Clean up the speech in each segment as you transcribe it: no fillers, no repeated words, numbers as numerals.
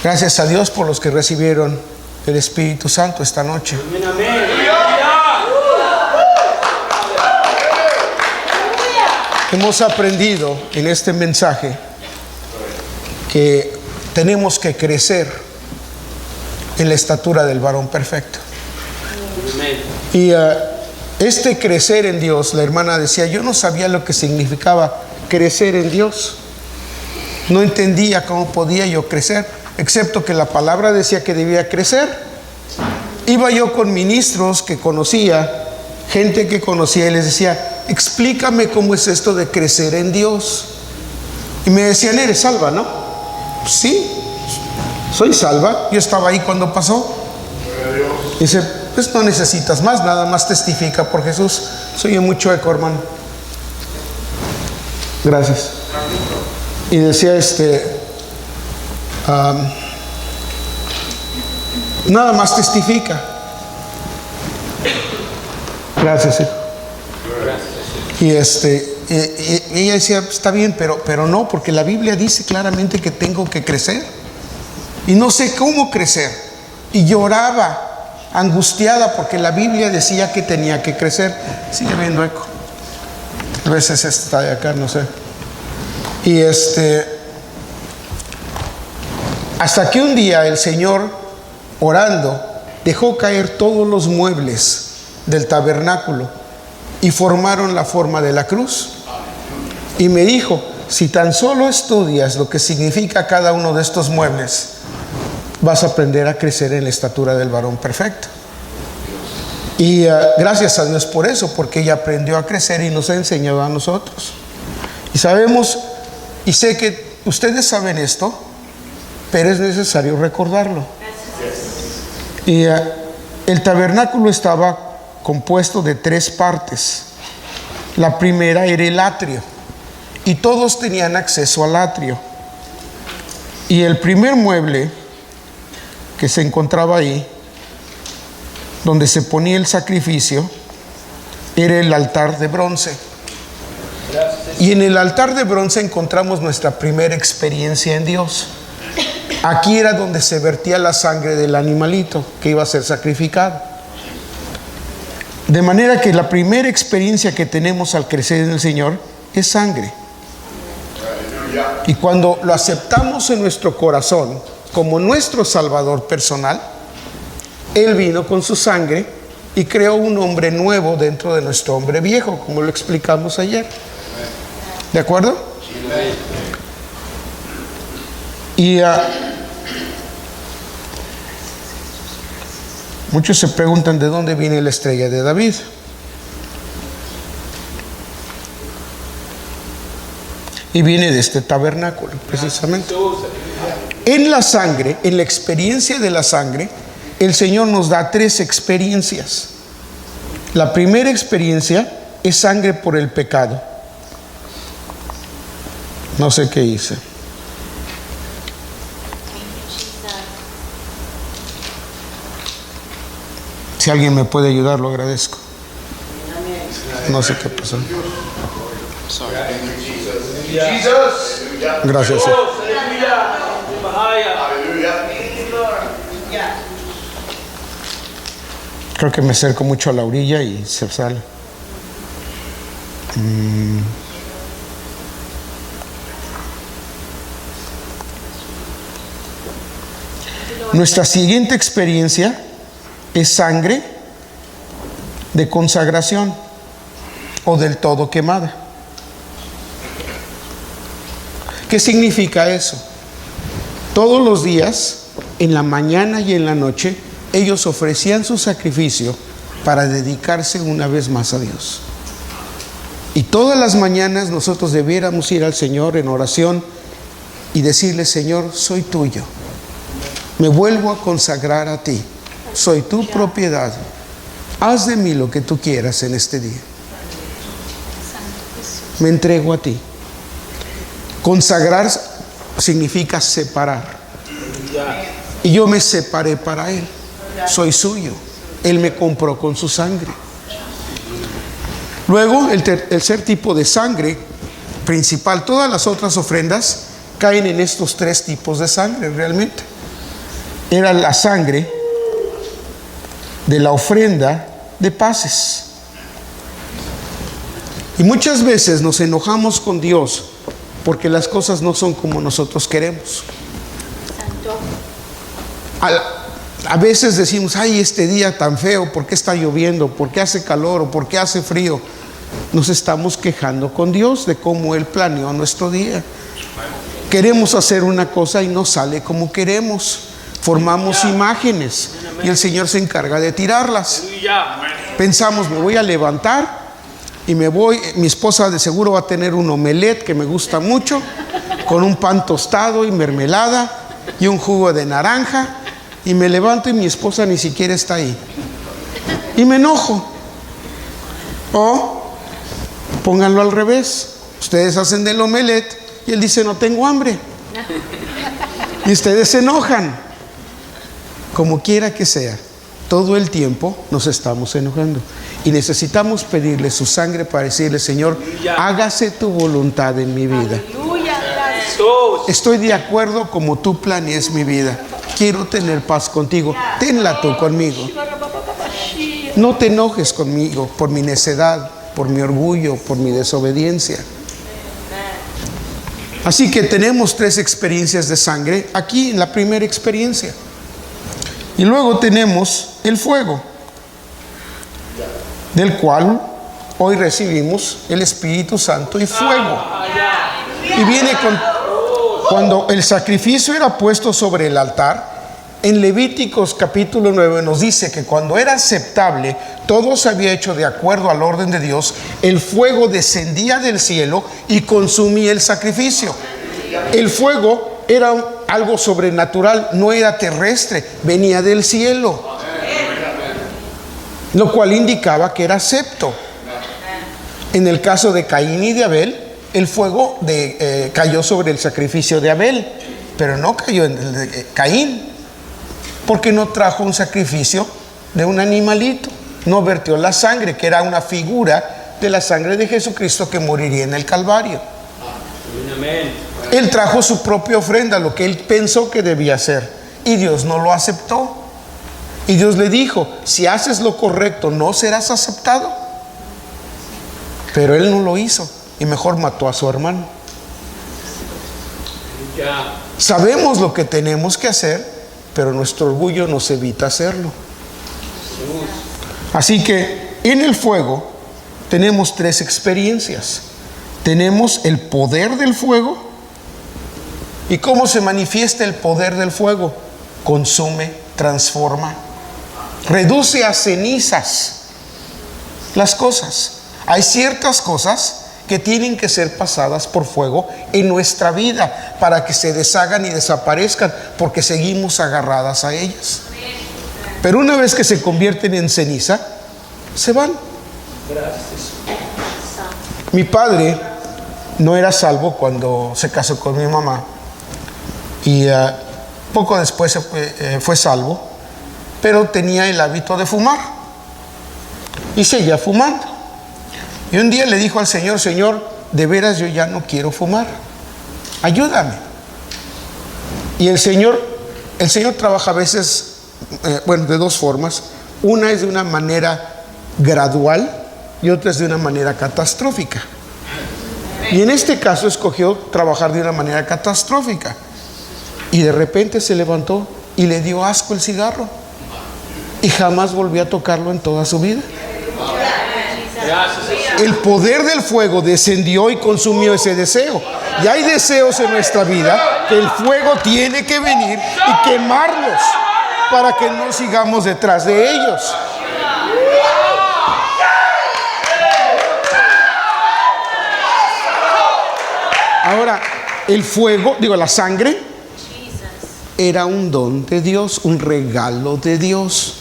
Gracias a Dios por los que recibieron el Espíritu Santo esta noche. Hemos aprendido en este mensaje que tenemos que crecer en la estatura del varón perfecto. Y este crecer en Dios, la hermana decía, yo no sabía lo que significaba crecer en Dios. No entendía cómo podía yo crecer, excepto que la palabra decía que debía crecer. Iba yo con ministros que conocía, gente que conocía, y les decía, explícame cómo es esto de crecer en Dios. Y me decían, eres salva, ¿no? Sí, soy salva. Yo estaba ahí cuando pasó. Dice, pues no necesitas más, nada más testifica por Jesús. Soy mucho eco, hermano. Gracias. Y decía nada más testifica. Gracias, hijo. Y ella decía, está bien, pero no, porque la Biblia dice claramente que tengo que crecer. Y no sé cómo crecer. Y lloraba, angustiada, porque la Biblia decía que tenía que crecer. Sigue habiendo eco. A veces está de acá, no sé. Y hasta que un día el Señor, orando, dejó caer todos los muebles del tabernáculo y formaron la forma de la cruz. Y me dijo, si tan solo estudias lo que significa cada uno de estos muebles, vas a aprender a crecer en la estatura del varón perfecto. Y gracias a Dios por eso, porque ella aprendió a crecer y nos ha enseñado a nosotros. Y sabemos, y sé que ustedes saben esto, pero es necesario recordarlo. Y el tabernáculo estaba compuesto de 3 partes. La primera era el atrio, y todos tenían acceso al atrio. Y el primer mueble que se encontraba ahí, donde se ponía el sacrificio, era el altar de bronce. Y en el altar de bronce encontramos nuestra primera experiencia en Dios. Aquí era donde se vertía la sangre del animalito que iba a ser sacrificado. De manera que la primera experiencia que tenemos al crecer en el Señor es sangre. Y cuando lo aceptamos en nuestro corazón como nuestro Salvador personal, Él vino con su sangre y creó un hombre nuevo dentro de nuestro hombre viejo, como lo explicamos ayer. ¿De acuerdo? Y muchos se preguntan de dónde viene la estrella de David. Y viene de este tabernáculo, precisamente. En la sangre, en la experiencia de la sangre, el Señor nos da 3 experiencias. La primera experiencia es sangre por el pecado. No sé qué hice. Si alguien me puede ayudar, lo agradezco. No sé qué pasó. Gracias. Creo que me acerco mucho a la orilla y se sale. Nuestra siguiente experiencia es sangre de consagración o del todo quemada. ¿Qué significa eso? Todos los días, en la mañana y en la noche, ellos ofrecían su sacrificio para dedicarse una vez más a Dios. Y todas las mañanas nosotros debiéramos ir al Señor en oración y decirle, Señor, soy tuyo. Me vuelvo a consagrar a ti. Soy tu propiedad. Haz de mí lo que tú quieras en este día. Me entrego a ti. Consagrar significa separar. Y yo me separé para Él. Soy suyo. Él me compró con su sangre. Luego, el tercer tipo de sangre principal, todas las otras ofrendas caen en estos 3 tipos de sangre realmente. era la sangre de la ofrenda de paces. Y muchas veces nos enojamos con Dios porque las cosas no son como nosotros queremos. A veces decimos, ay, este día tan feo, ¿por qué está lloviendo? ¿Por qué hace calor? ¿O por qué hace frío? Nos estamos quejando con Dios de cómo Él planeó nuestro día. Queremos hacer una cosa y no sale como queremos. Formamos imágenes y el Señor se encarga de tirarlas. Pensamos, me voy a levantar y me voy, mi esposa de seguro va a tener un omelette que me gusta mucho, con un pan tostado y mermelada y un jugo de naranja, y me levanto y mi esposa ni siquiera está ahí. Y me enojo. O pónganlo al revés. Ustedes hacen del omelette y él dice, no tengo hambre. Y ustedes se enojan. Como quiera que sea, todo el tiempo nos estamos enojando. Y necesitamos pedirle su sangre para decirle, Señor, hágase tu voluntad en mi vida. Estoy de acuerdo como tú planees mi vida. Quiero tener paz contigo. Tenla tú conmigo. No te enojes conmigo por mi necedad, por mi orgullo, por mi desobediencia. Así que tenemos 3 experiencias de sangre aquí en la primera experiencia. Y luego tenemos el fuego, del cual hoy recibimos el Espíritu Santo y fuego. Y viene cuando el sacrificio era puesto sobre el altar. En Levíticos capítulo 9 nos dice que cuando era aceptable, todo se había hecho de acuerdo al orden de Dios, el fuego descendía del cielo y consumía el sacrificio. El fuego era algo sobrenatural, no era terrestre, venía del cielo, lo cual indicaba que era acepto. En el caso de Caín y de Abel, el fuego cayó sobre el sacrificio de Abel, pero no cayó en el de Caín, porque no trajo un sacrificio de un animalito, no vertió la sangre, que era una figura de la sangre de Jesucristo que moriría en el Calvario. Él trajo su propia ofrenda, lo que él pensó que debía hacer, y Dios no lo aceptó. Y Dios le dijo, si haces lo correcto, no serás aceptado. Pero él no lo hizo y mejor mató a su hermano. Sabemos lo que tenemos que hacer, pero nuestro orgullo nos evita hacerlo. Así que en el fuego tenemos 3 experiencias. Tenemos el poder del fuego. ¿Y cómo se manifiesta el poder del fuego? Consume, transforma, reduce a cenizas las cosas. Hay ciertas cosas que tienen que ser pasadas por fuego en nuestra vida para que se deshagan y desaparezcan, porque seguimos agarradas a ellas. Pero una vez que se convierten en ceniza, se van. Mi padre no era salvo cuando se casó con mi mamá, y poco después fue salvo, pero tenía el hábito de fumar y seguía fumando. Y un día le dijo al Señor, Señor, de veras yo ya no quiero fumar, ayúdame. Y el Señor trabaja a veces, de 2 formas. Una es de una manera gradual y otra es de una manera catastrófica. Y en este caso escogió trabajar de una manera catastrófica. Y de repente se levantó y le dio asco el cigarro. Y jamás volvió a tocarlo en toda su vida. El poder del fuego descendió y consumió ese deseo. Y hay deseos en nuestra vida que el fuego tiene que venir y quemarlos para que no sigamos detrás de ellos. Ahora, el fuego, la sangre, era un don de Dios, un regalo de Dios.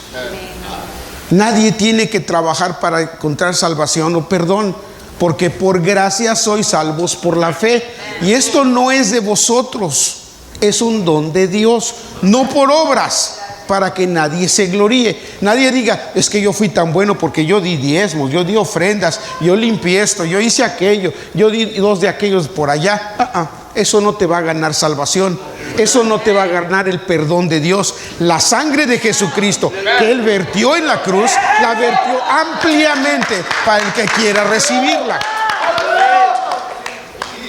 Nadie tiene que trabajar para encontrar salvación o perdón, porque por gracia sois salvos por la fe. Y esto no es de vosotros, es un don de Dios, no por obras, para que nadie se gloríe. Nadie diga, es que yo fui tan bueno porque yo di diezmos, yo di ofrendas, yo limpié esto, yo hice aquello, yo di 2 de aquellos por allá. eso no te va a ganar salvación. Eso no te va a ganar el perdón de Dios. La sangre de Jesucristo que Él vertió en la cruz, la vertió ampliamente para el que quiera recibirla.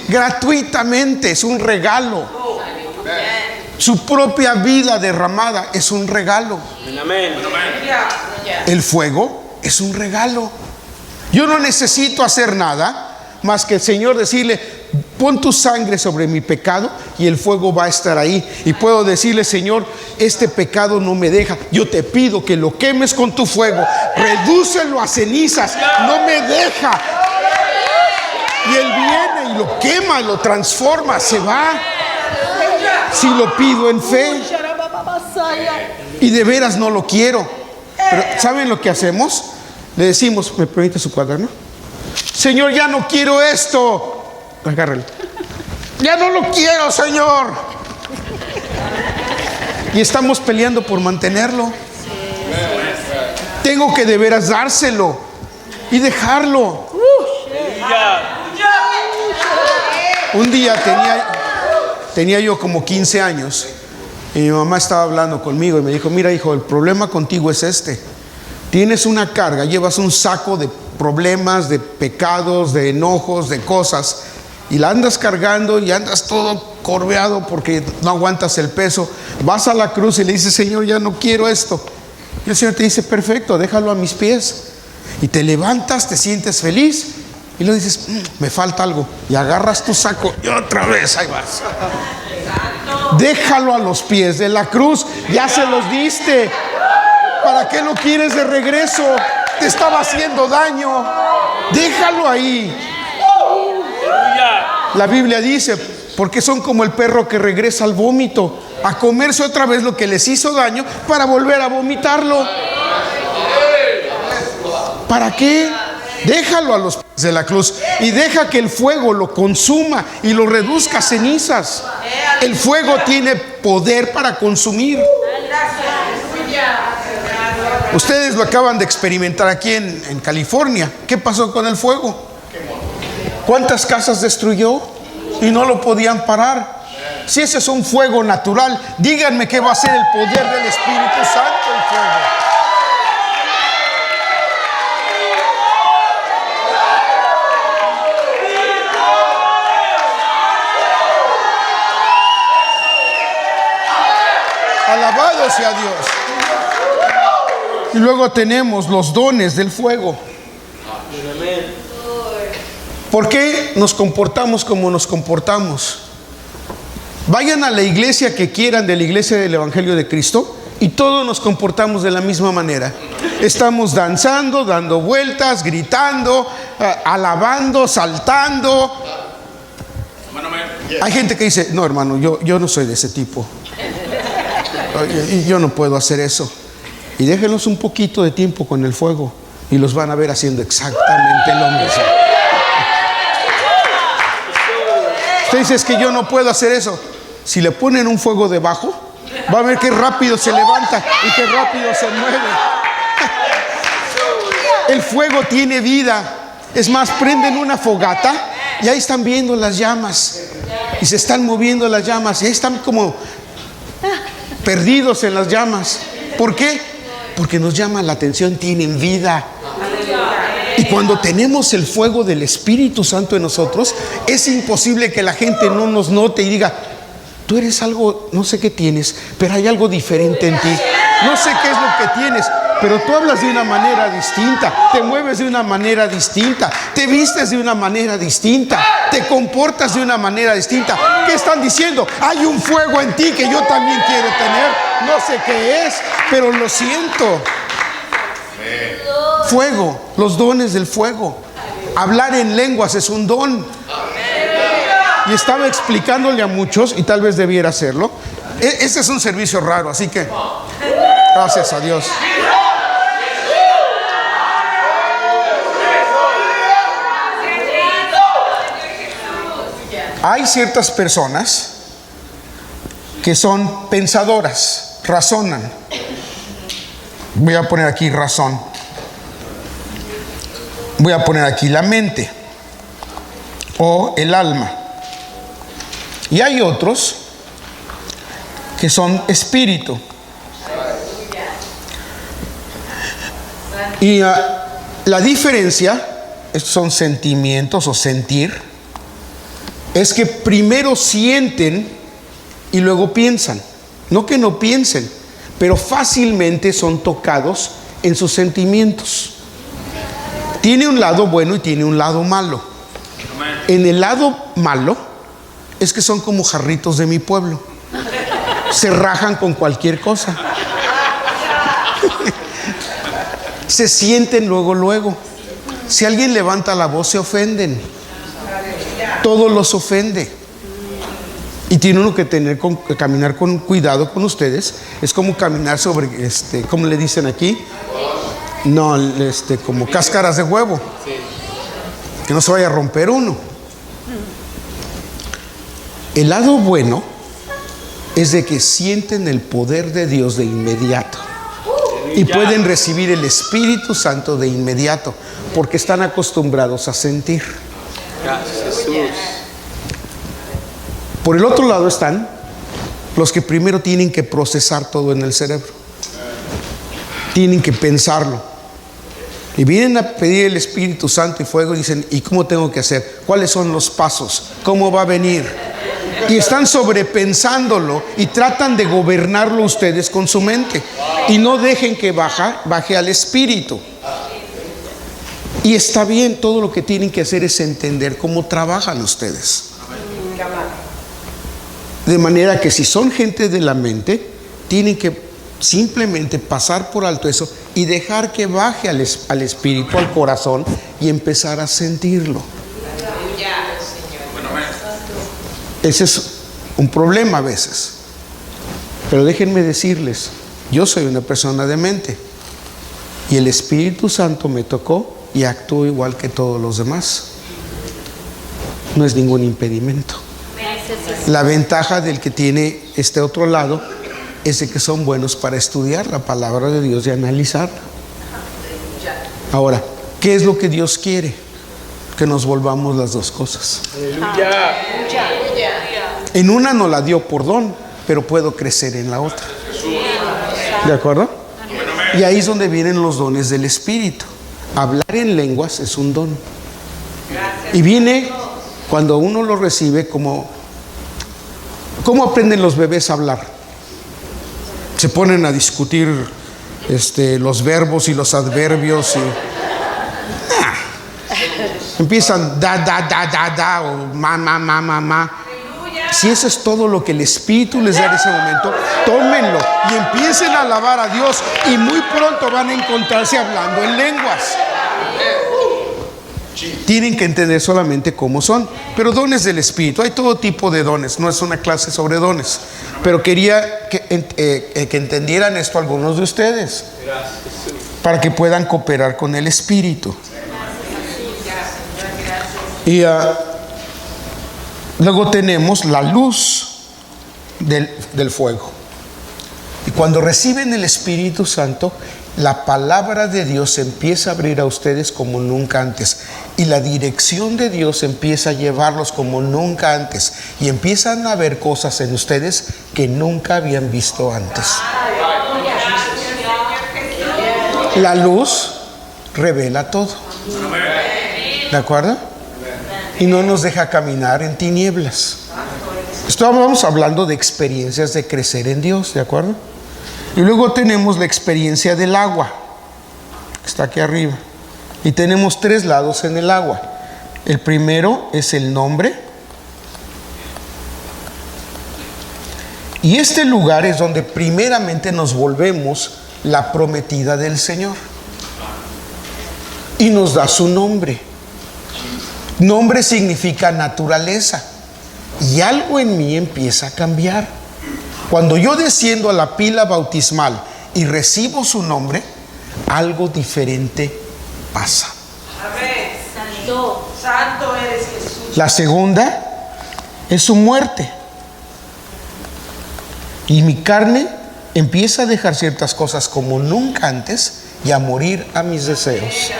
Gratuitamente, es un regalo. Su propia vida derramada es un regalo. El fuego es un regalo. Yo no necesito hacer nada más que el Señor decirle: pon tu sangre sobre mi pecado y el fuego va a estar ahí. Y puedo decirle: Señor, este pecado no me deja. Yo te pido que lo quemes con tu fuego, redúcelo a cenizas, no me deja. Y Él viene y lo quema, lo transforma, se va. Si lo pido en fe. Y de veras no lo quiero. Pero ¿saben lo que hacemos? Le decimos: ¿me permite su cuaderno? Señor, ya no quiero esto. Agárralo. Ya no lo quiero, Señor. Y estamos peleando por mantenerlo. Tengo que de veras dárselo y dejarlo. Un día tenía yo como 15 años y mi mamá estaba hablando conmigo y me dijo: mira, hijo, el problema contigo es este. Tienes una carga, llevas un saco de problemas, de pecados, de enojos, de cosas, y la andas cargando y andas todo corveado porque no aguantas el peso. Vas a la cruz y le dices: Señor, ya no quiero esto. Y el Señor te dice: perfecto, déjalo a mis pies. Y te levantas, te sientes feliz y le dices: me falta algo. Y agarras tu saco y otra vez ahí vas. Déjalo a los pies de la cruz, ya se los diste. ¿Para qué lo quieres de regreso? Te estaba haciendo daño. Déjalo ahí. La Biblia dice: porque son como el perro que regresa al vómito, a comerse otra vez lo que les hizo daño para volver a vomitarlo. ¿Para qué? Déjalo a los pies de la cruz y deja que el fuego lo consuma y lo reduzca a cenizas. El fuego tiene poder para consumir. Ustedes lo acaban de experimentar aquí en California. ¿Qué pasó con el fuego? ¿Cuántas casas destruyó? Y no lo podían parar. Si ese es un fuego natural, díganme qué va a ser el poder del Espíritu Santo, el fuego. Alabado sea Dios. Y luego tenemos los dones del fuego. ¿Por qué nos comportamos como nos comportamos? Vayan a la iglesia que quieran, de la iglesia del Evangelio de Cristo, y todos nos comportamos de la misma manera. Estamos danzando, dando vueltas, gritando, alabando, saltando. Hay gente que dice: no, hermano, yo no soy de ese tipo. Yo no puedo hacer eso. Y déjenlos un poquito de tiempo con el fuego y los van a ver haciendo exactamente lo mismo. Usted dice: es que yo no puedo hacer eso. Si le ponen un fuego debajo, va a ver qué rápido se levanta y qué rápido se mueve. El fuego tiene vida. Es más, prenden una fogata y ahí están viendo las llamas y se están moviendo las llamas y ahí están como perdidos en las llamas. ¿Por qué? Porque nos llama la atención, tienen vida. Y cuando tenemos el fuego del Espíritu Santo en nosotros, es imposible que la gente no nos note y diga: tú eres algo, no sé qué tienes, pero hay algo diferente en ti. No sé qué es lo que tienes, pero tú hablas de una manera distinta, te mueves de una manera distinta, te vistes de una manera distinta, te comportas de una manera distinta. ¿Qué están diciendo? Hay un fuego en ti que yo también quiero tener. No sé qué es, pero lo siento. Fuego, los dones del fuego. Hablar en lenguas es un don. Y estaba explicándole a muchos, y tal vez debiera hacerlo. Este es un servicio raro, así que gracias a Dios. Hay ciertas personas que son pensadoras, razonan. Voy a poner aquí razón. Voy a poner aquí la mente o el alma. Y hay otros que son espíritu. Y la diferencia, son sentimientos o sentir, es que primero sienten y luego piensan. No que no piensen, pero fácilmente son tocados en sus sentimientos. Tiene un lado bueno y tiene un lado malo. En el lado malo es que son como jarritos de mi pueblo. Se rajan con cualquier cosa. Se sienten luego. Si alguien levanta la voz, se ofenden. Todo los ofende. Y tiene uno que caminar con cuidado con ustedes. Es como caminar sobre, ¿cómo le dicen aquí? No, como cáscaras de huevo. Que no se vaya a romper uno. El lado bueno es de que sienten el poder de Dios de inmediato. Y pueden recibir el Espíritu Santo de inmediato, porque están acostumbrados a sentir. Gracias, Jesús. Por el otro lado están los que primero tienen que procesar todo en el cerebro. Tienen que pensarlo. Y vienen a pedir el Espíritu Santo y fuego y dicen, ¿y cómo tengo que hacer? ¿Cuáles son los pasos? ¿Cómo va a venir? Y están sobrepensándolo y tratan de gobernarlo ustedes con su mente. Y no dejen que baje al Espíritu. Y está bien, todo lo que tienen que hacer es entender cómo trabajan ustedes. De manera que si son gente de la mente, tienen que simplemente pasar por alto eso y dejar que baje al espíritu, al corazón, y empezar a sentirlo. Ese es un problema a veces. Pero déjenme decirles, yo soy una persona de mente y el Espíritu Santo me tocó y actúo igual que todos los demás. No es ningún impedimento. La ventaja del que tiene este otro lado es de que son buenos para estudiar la palabra de Dios y analizarla. Ahora, ¿qué es lo que Dios quiere? Que nos volvamos las dos cosas. Aleluya. En una no la dio por don, pero puedo crecer en la otra. ¿De acuerdo? Y ahí es donde vienen los dones del Espíritu. Hablar en lenguas es un don. Y viene cuando uno lo recibe como... ¿Cómo aprenden los bebés a hablar? Se ponen a discutir los verbos y los adverbios y... Empiezan da o ma. Si eso es todo lo que el Espíritu les da en ese momento, tómenlo y empiecen a alabar a Dios y muy pronto van a encontrarse hablando en lenguas. Tienen que entender solamente cómo son. Pero dones del Espíritu, hay todo tipo de dones. No es una clase sobre dones, pero quería que entendieran esto algunos de ustedes, para que puedan cooperar con el Espíritu. Y luego tenemos la luz del fuego. Y cuando reciben el Espíritu Santo, la palabra de Dios se empieza a abrir a ustedes como nunca antes. Y la dirección de Dios empieza a llevarlos como nunca antes. Y empiezan a ver cosas en ustedes que nunca habían visto antes. La luz revela todo. ¿De acuerdo? Y no nos deja caminar en tinieblas. Estábamos hablando de experiencias de crecer en Dios, ¿de acuerdo? Y luego tenemos la experiencia del agua, que está aquí arriba. Y tenemos 3 lados en el agua. El primero es el nombre. Y este lugar es donde primeramente nos volvemos la prometida del Señor. Y nos da su nombre. Nombre significa naturaleza. Y algo en mí empieza a cambiar. Cuando yo desciendo a la pila bautismal y recibo su nombre, algo diferente pasa. Amén. Santo eres Jesús. La segunda es su muerte. Y mi carne empieza a dejar ciertas cosas como nunca antes y a morir a mis deseos.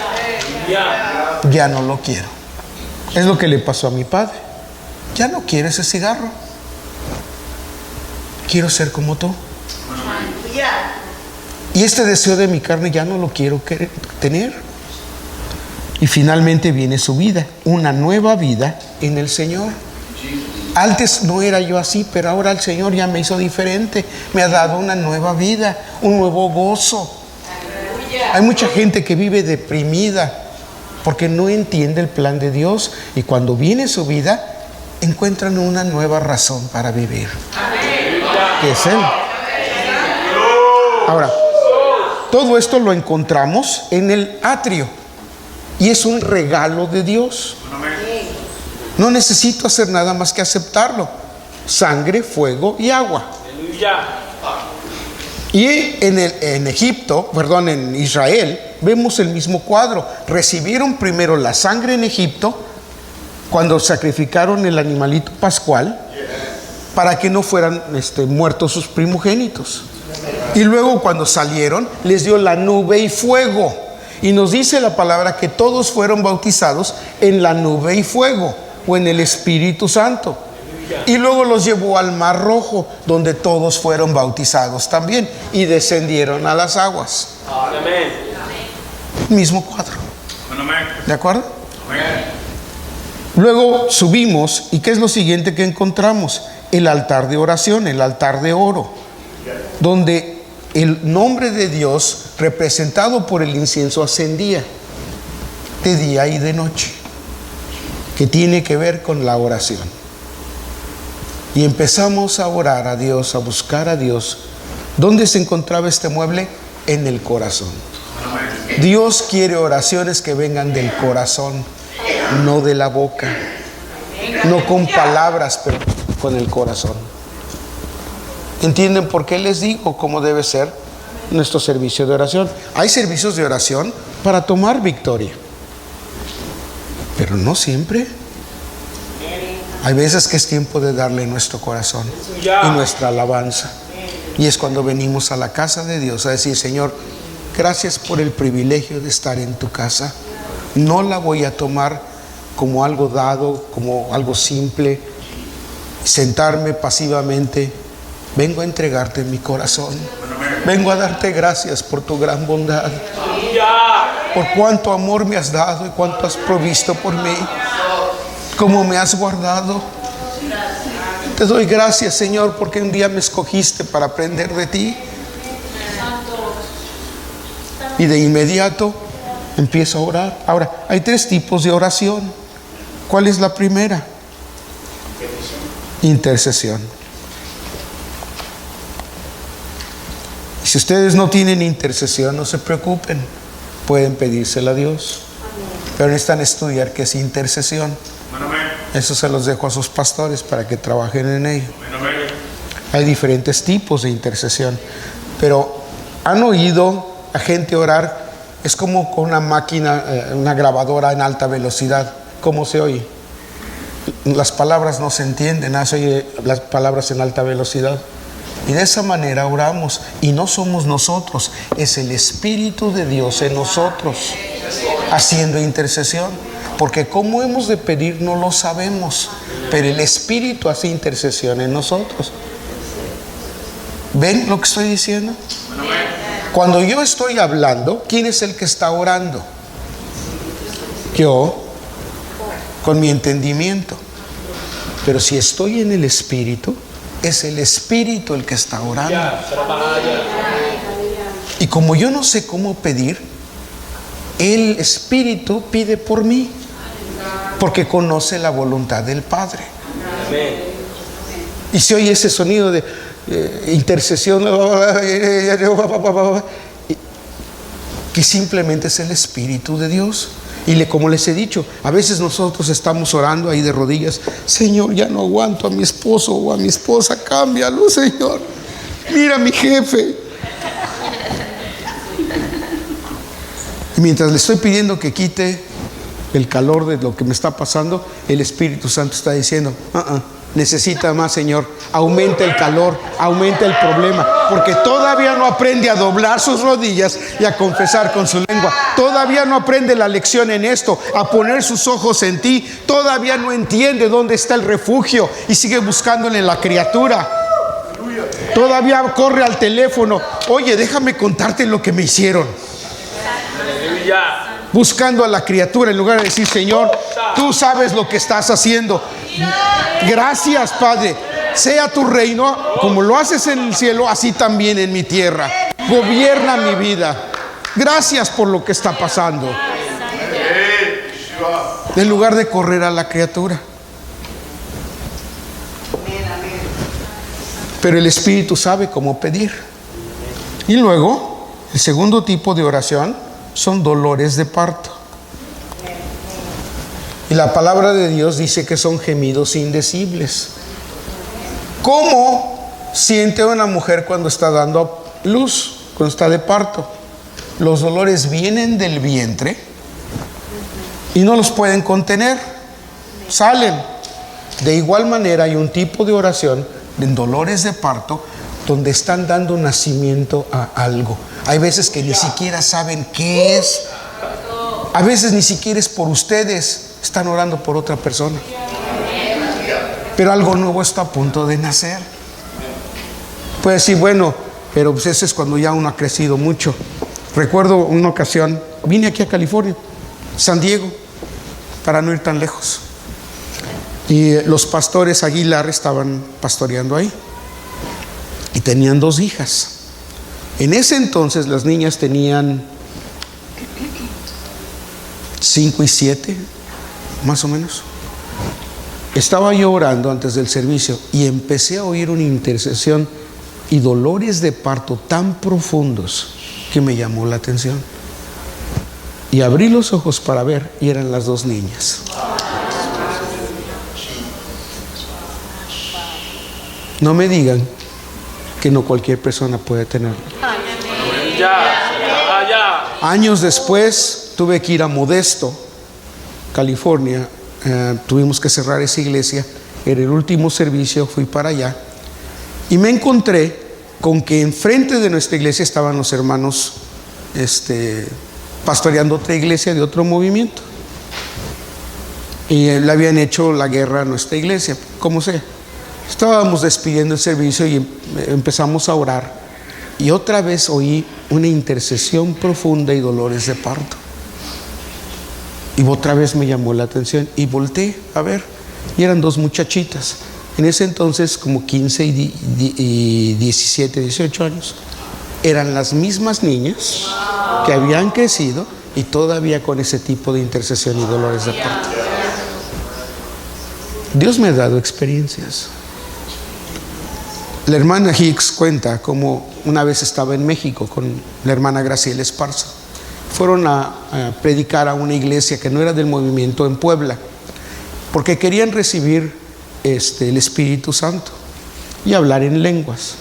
Ya no lo quiero. Es lo que le pasó a mi padre. Ya no quiere ese cigarro. quiero ser como tú. Y este deseo de mi carne ya no lo quiero tener. Y finalmente viene su vida, una nueva vida en el Señor. Antes no era yo así, pero ahora el Señor ya me hizo diferente. Me ha dado una nueva vida, un nuevo gozo. Hay mucha gente que vive deprimida porque no entiende el plan de Dios. Y cuando viene su vida, encuentran una nueva razón para vivir, que es Él. Ahora, todo esto lo encontramos en el atrio y es un regalo de Dios. No necesito hacer nada más que aceptarlo. Sangre, fuego y agua. Y en Israel vemos el mismo cuadro. Recibieron primero la sangre en Egipto cuando sacrificaron el animalito pascual para que no fueran muertos sus primogénitos. Y luego cuando salieron les dio la nube y fuego. Y nos dice la palabra que todos fueron bautizados en la nube y fuego o en el Espíritu Santo. Y luego los llevó al Mar Rojo, donde todos fueron bautizados también y descendieron a las aguas. Amén. Mismo cuadro. ¿De acuerdo? Amén. Luego subimos, ¿y qué es lo siguiente que encontramos? El altar de oración, el altar de oro, donde el nombre de Dios, representado por el incienso, ascendía de día y de noche, que tiene que ver con la oración. Y empezamos a orar a Dios, a buscar a Dios. ¿Dónde se encontraba este mueble? En el corazón. Dios quiere oraciones que vengan del corazón, no de la boca, no con palabras, pero con el corazón. ¿Entienden por qué les digo cómo debe ser nuestro servicio de oración? Hay servicios de oración para tomar victoria, pero no siempre. Hay veces que es tiempo de darle nuestro corazón y nuestra alabanza. Y es cuando venimos a la casa de Dios a decir: Señor, gracias por el privilegio de estar en tu casa. No la voy a tomar como algo dado, como algo simple, sentarme pasivamente. Vengo a entregarte mi corazón. Vengo a darte gracias por tu gran bondad, por cuánto amor me has dado y cuánto has provisto por mí, cómo me has guardado. Te doy gracias, Señor, porque un día me escogiste para aprender de ti. Y de inmediato empiezo a orar. Ahora, hay 3 tipos de oración. ¿Cuál es la primera? Intercesión. Si ustedes no tienen intercesión, no se preocupen, pueden pedírsela a Dios, pero necesitan estudiar qué es intercesión. Eso se los dejo a sus pastores para que trabajen en ello. Hay diferentes tipos de intercesión, pero han oído a gente orar. Es como con una máquina, una grabadora en alta velocidad. ¿Cómo se oye? Las palabras no se entienden, se oye las palabras en alta velocidad. Y de esa manera oramos, y no somos nosotros, es el Espíritu de Dios en nosotros haciendo intercesión, porque cómo hemos de pedir no lo sabemos, pero el Espíritu hace intercesión en nosotros. ¿Ven lo que estoy diciendo? Cuando yo estoy hablando, ¿quién es el que está orando? Yo, con mi entendimiento. Pero si estoy en el Espíritu, es el Espíritu el que está orando. Y como yo no sé cómo pedir, el Espíritu pide por mí, porque conoce la voluntad del Padre. Y se oye ese sonido de intercesión, que simplemente es el Espíritu de Dios. Y como les he dicho, a veces nosotros estamos orando ahí de rodillas: Señor, ya no aguanto a mi esposo o a mi esposa, cámbialo, Señor. Mira a mi jefe. Y mientras le estoy pidiendo que quite el calor de lo que me está pasando, el Espíritu Santo está diciendo: necesita más, Señor, aumenta el calor, aumenta el problema, porque todavía no aprende a doblar sus rodillas y a confesar con su lengua. Todavía no aprende la lección en esto, a poner sus ojos en ti. Todavía no entiende dónde está el refugio y sigue buscándole la criatura. Todavía corre al teléfono. Oye, déjame contarte lo que me hicieron. Buscando a la criatura en lugar de decir, Señor, tú sabes lo que estás haciendo. Gracias, Padre. Sea tu reino, como lo haces en el cielo, así también en mi tierra. Gobierna mi vida. Gracias por lo que está pasando. En lugar de correr a la criatura. Pero el Espíritu sabe cómo pedir. Y luego, el segundo tipo de oración son dolores de parto. Y la palabra de Dios dice que son gemidos indecibles. ¿Cómo siente una mujer cuando está dando luz, cuando está de parto? Los dolores vienen del vientre y no los pueden contener, salen. De igual manera hay un tipo de oración en dolores de parto donde están dando nacimiento a algo. Hay veces que ni siquiera saben qué es. A veces ni siquiera es por ustedes, están orando por otra persona. Pero algo nuevo está a punto de nacer. Puede decir, bueno, pero pues ese es cuando ya uno ha crecido mucho. Recuerdo una ocasión, vine aquí a California, San Diego, para no ir tan lejos. Y los pastores Aguilar estaban pastoreando ahí. Y tenían 2 hijas. En ese entonces las niñas tenían 5 y 7, más o menos. Estaba yo orando antes del servicio y empecé a oír una intercesión y dolores de parto tan profundos que me llamó la atención. Y abrí los ojos para ver y eran las 2 niñas. No me digan que no cualquier persona puede tenerlo. Años después tuve que ir a Modesto, California. Tuvimos que cerrar esa iglesia. Era el último servicio, fui para allá y me encontré con que enfrente de nuestra iglesia estaban los hermanos pastoreando otra iglesia de otro movimiento, y le habían hecho la guerra a nuestra iglesia, como sea. Estábamos despidiendo el servicio y empezamos a orar, y otra vez oí una intercesión profunda y dolores de parto. Y otra vez me llamó la atención y volteé a ver, y eran 2 muchachitas, en ese entonces como 15 y 17, 18 años. Eran las mismas niñas que habían crecido y todavía con ese tipo de intercesión y dolores de parto. Dios me ha dado experiencias. La hermana Hicks cuenta cómo una vez estaba en México con la hermana Graciela Esparza. Fueron a predicar a una iglesia que no era del movimiento en Puebla, porque querían recibir el Espíritu Santo y hablar en lenguas.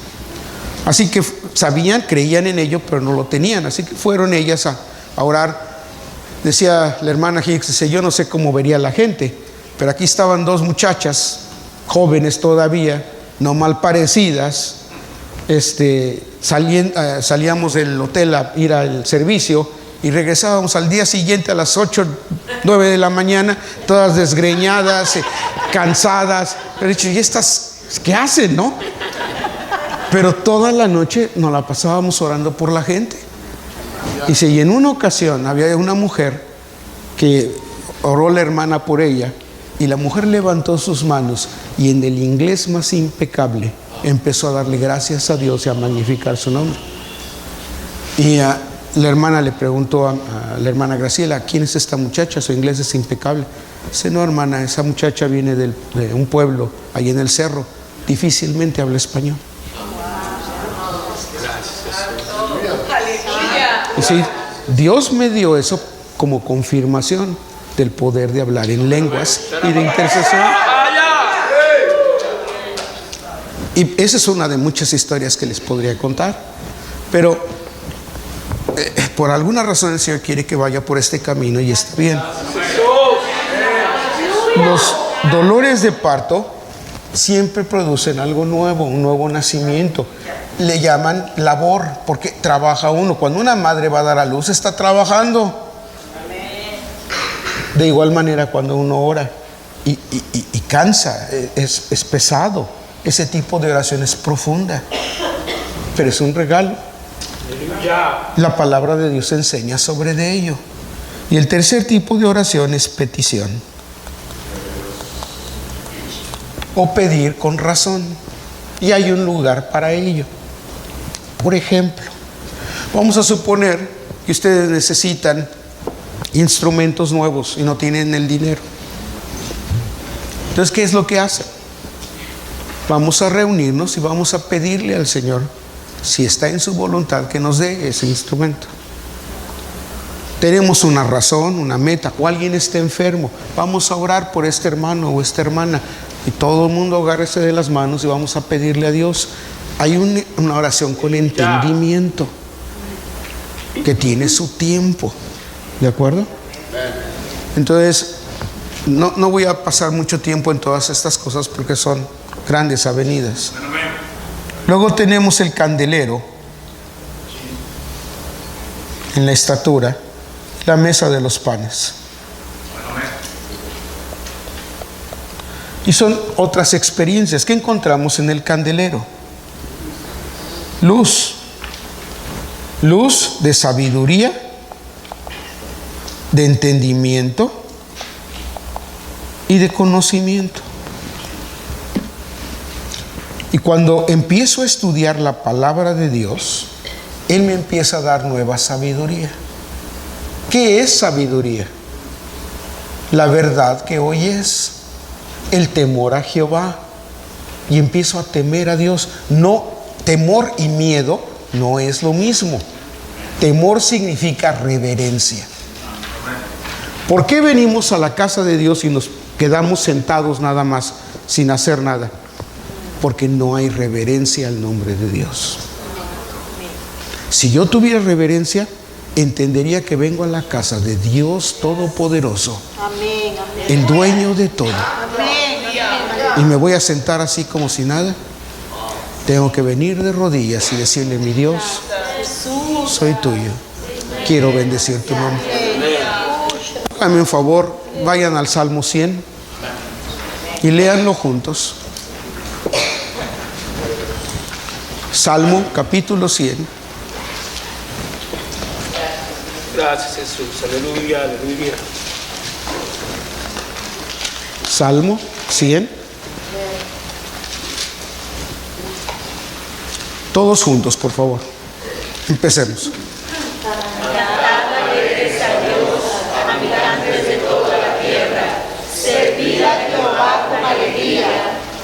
Así que sabían, creían en ello, pero no lo tenían. Así que fueron ellas a orar. Decía la hermana Hicks, dice, yo no sé cómo vería la gente, pero aquí estaban 2 muchachas, jóvenes todavía, no mal parecidas. Salíamos del hotel a ir al servicio y regresábamos al día siguiente a las 8, 9 de la mañana, todas desgreñadas, cansadas. Pero he dicho, ¿y estas qué hacen, no? Pero toda la noche nos la pasábamos orando por la gente. Y en una ocasión había una mujer que oró la hermana por ella, y la mujer levantó sus manos y en el inglés más impecable empezó a darle gracias a Dios y a magnificar su nombre. Y la hermana le preguntó a la hermana Graciela, ¿quién es esta muchacha? Su inglés es impecable. Dice, no, hermana, esa muchacha viene de un pueblo ahí en el cerro, difícilmente habla español. Y sí, Dios me dio eso como confirmación del poder de hablar en lenguas y de intercesión. Y esa es una de muchas historias que les podría contar, pero por alguna razón el Señor quiere que vaya por este camino y está bien. Los dolores de parto siempre producen algo nuevo, un nuevo nacimiento. Le llaman labor, porque trabaja uno. Cuando una madre va a dar a luz, está trabajando. De igual manera, cuando uno ora y cansa, es pesado. Ese tipo de oración es profunda, pero es un regalo. La palabra de Dios enseña sobre de ello. Y el tercer tipo de oración es petición, o pedir con razón. Y hay un lugar para ello. Por ejemplo, vamos a suponer que ustedes necesitan instrumentos nuevos y no tienen el dinero. Entonces, ¿qué es lo que hacen? Vamos a reunirnos y vamos a pedirle al Señor, si está en su voluntad, que nos dé ese instrumento. Tenemos una razón, una meta, o alguien está enfermo, vamos a orar por este hermano o esta hermana, y todo el mundo agárrese de las manos y vamos a pedirle a Dios. Hay una oración con entendimiento que tiene su tiempo, ¿de acuerdo? Entonces, no voy a pasar mucho tiempo en todas estas cosas porque son grandes avenidas. Luego tenemos el candelero en la estatura, la mesa de los panes. Y son otras experiencias que encontramos en el candelero. Luz de sabiduría, de entendimiento y de conocimiento. Y cuando empiezo a estudiar la palabra de Dios, Él me empieza a dar nueva sabiduría. ¿Qué es sabiduría? La verdad que hoy es el temor a Jehová. Y empiezo a temer a Dios. No, temor y miedo no es lo mismo. Temor significa reverencia. ¿Por qué venimos a la casa de Dios y nos quedamos sentados nada más sin hacer nada? Porque no hay reverencia al nombre de Dios. Si yo tuviera reverencia, entendería que vengo a la casa de Dios Todopoderoso, el dueño de todo. Y me voy a sentar así como si nada. Tengo que venir de rodillas y decirle: mi Dios, soy tuyo, quiero bendecir tu nombre. Háganme un favor, vayan al Salmo 100 y léanlo juntos. Salmo capítulo 100. Gracias, Jesús. Aleluya, aleluya. Salmo 100. Todos juntos, por favor. Empecemos. Servid a Jehová con alegría,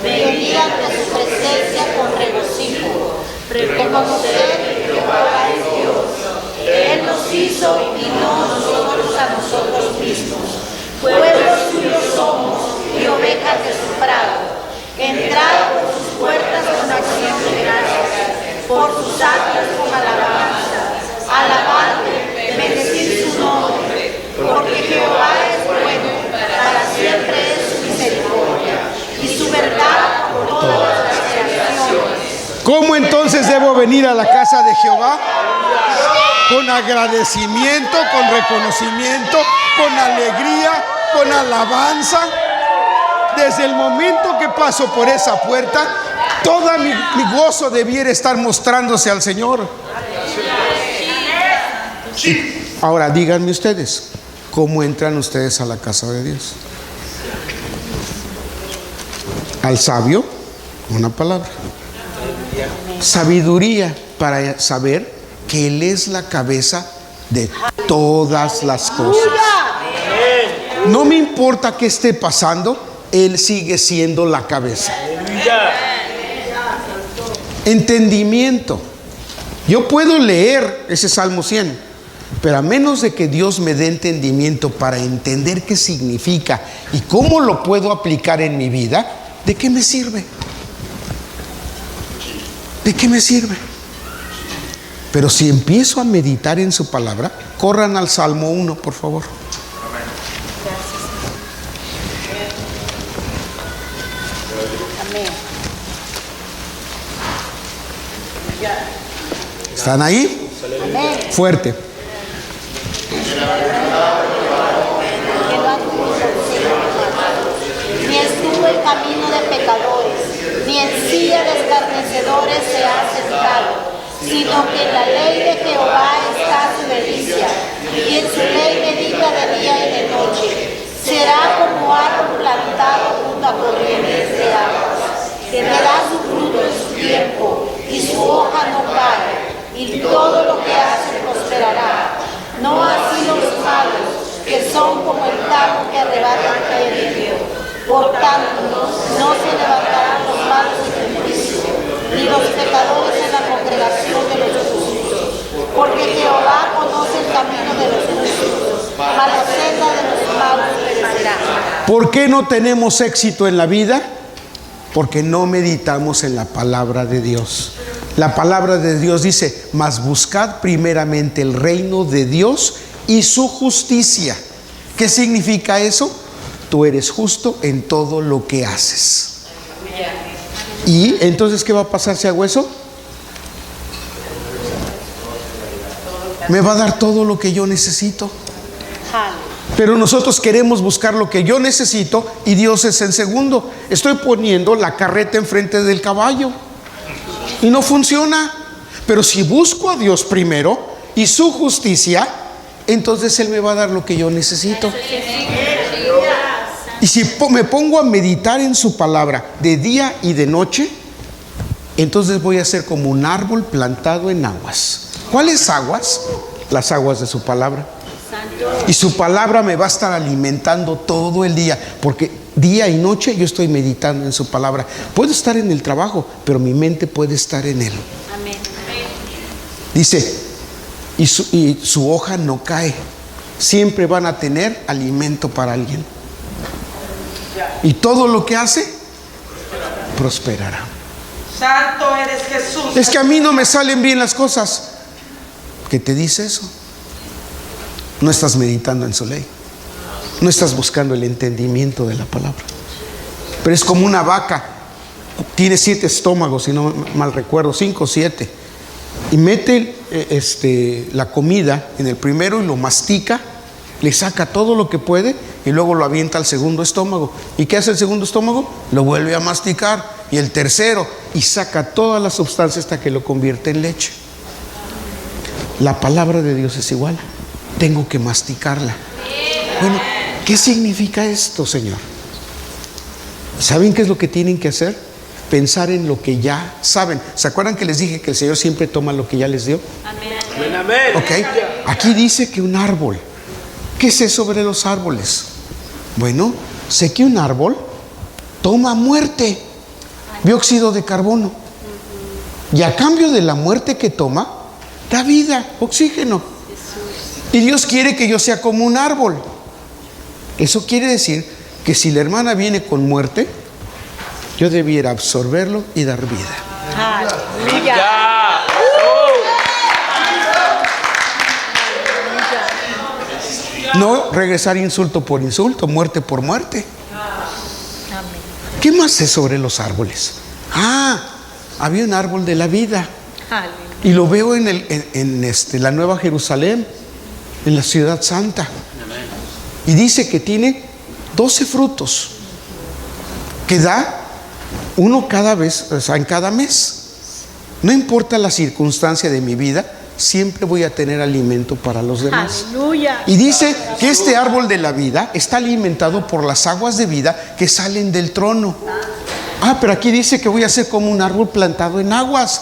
venid ante su presencia con regocijo. Reconocer que Jehová es Dios. Él nos hizo y no nosotros a nosotros mismos. Pueblo suyo somos y ovejas de su prado. Entrad por sus puertas con acción de gracias, por sus atrios con alabanza. Alabadle, bendecid su nombre, porque Jehová es bueno, para siempre es su misericordia y su verdad por todas las generaciones. ¿Cómo entonces debo venir a la casa de Jehová? Con agradecimiento, con reconocimiento, con alegría, con alabanza. Desde el momento que paso por esa puerta, todo mi gozo debiera estar mostrándose al Señor. Ahora díganme ustedes, ¿cómo entran ustedes a la casa de Dios? Al sabio, una palabra. Sabiduría para saber que Él es la cabeza de todas las cosas. No me importa qué esté pasando, Él sigue siendo la cabeza. Entendimiento. Yo puedo leer ese Salmo 100, pero a menos de que Dios me dé entendimiento para entender qué significa y cómo lo puedo aplicar en mi vida, ¿de qué me sirve? ¿De qué me sirve? Pero si empiezo a meditar en su palabra, corran al Salmo 1, por favor. ¿Están ahí? Fuerte. Ni estuvo el camino de pecadores, ni en silla de escarnecedores se ha sentado, sino que en la ley de Jehová está su delicia, y en su ley medita de día y de noche. Será como árbol plantado junto a corrientes de aguas, que dará su fruto en su tiempo, y su hoja no cae, y todo lo que hace prosperará. No así los malos, que son como el carro que arrebata el viento. Por tanto, no se levantarán los malos en el juicio, ni los pecadores en la congregación de los justos. Porque Jehová conoce el camino de los justos, mas la senda de los malos perecerá. ¿Por qué no tenemos éxito en la vida? Porque no meditamos en la palabra de Dios. La palabra de Dios dice: mas buscad primeramente el reino de Dios y su justicia. ¿Qué significa eso? Tú eres justo en todo lo que haces. ¿Y entonces qué va a pasar si hago eso? Me va a dar todo lo que yo necesito. Pero nosotros queremos buscar lo que yo necesito y Dios es en segundo. Estoy poniendo la carreta enfrente del caballo y no funciona. Pero si busco a Dios primero y su justicia, entonces Él me va a dar lo que yo necesito. Y si me pongo a meditar en su palabra de día y de noche, entonces voy a ser como un árbol plantado en aguas. ¿Cuáles aguas? Las aguas de su palabra. Y su palabra me va a estar alimentando todo el día, porque día y noche yo estoy meditando en su palabra. Puedo estar en el trabajo, pero mi mente puede estar en Él. Amén. Dice, y su hoja no cae. Siempre van a tener alimento para alguien. Y todo lo que hace, prosperará. Santo eres Jesús. Es que a mí no me salen bien las cosas. ¿Qué te dice eso? No estás meditando en su ley. No estás buscando el entendimiento de la palabra. Pero es como una vaca. Tiene 7 estómagos, si no mal recuerdo, 5 o 7. Y mete la comida en el primero y lo mastica, le saca todo lo que puede y luego lo avienta al segundo estómago. ¿Y qué hace el segundo estómago? Lo vuelve a masticar. Y el tercero, y saca toda la sustancia hasta que lo convierte en leche. La palabra de Dios es igual. Tengo que masticarla. Bueno, ¿qué significa esto, Señor? ¿Saben qué es lo que tienen que hacer? Pensar en lo que ya saben. ¿Se acuerdan que les dije que el Señor siempre toma lo que ya les dio? Amén, amén. Ok, aquí dice que un árbol. ¿Qué sé sobre los árboles? Bueno, sé que un árbol toma muerte, dióxido de carbono. Y a cambio de la muerte que toma, da vida, oxígeno. Y Dios quiere que yo sea como un árbol. Eso quiere decir que si la hermana viene con muerte, yo debiera absorberlo y dar vida. Ya. No regresar insulto por insulto, muerte por muerte. ¿Qué más sé sobre los árboles? Había un árbol de la vida. Y lo veo en la Nueva Jerusalén, en la Ciudad Santa. Y dice que tiene 12 frutos, que da uno cada vez, o sea, en cada mes. No importa la circunstancia de mi vida, siempre voy a tener alimento para los demás. Aleluya. Y dice que este árbol de la vida está alimentado por las aguas de vida que salen del trono. Pero aquí dice que voy a ser como un árbol plantado en aguas.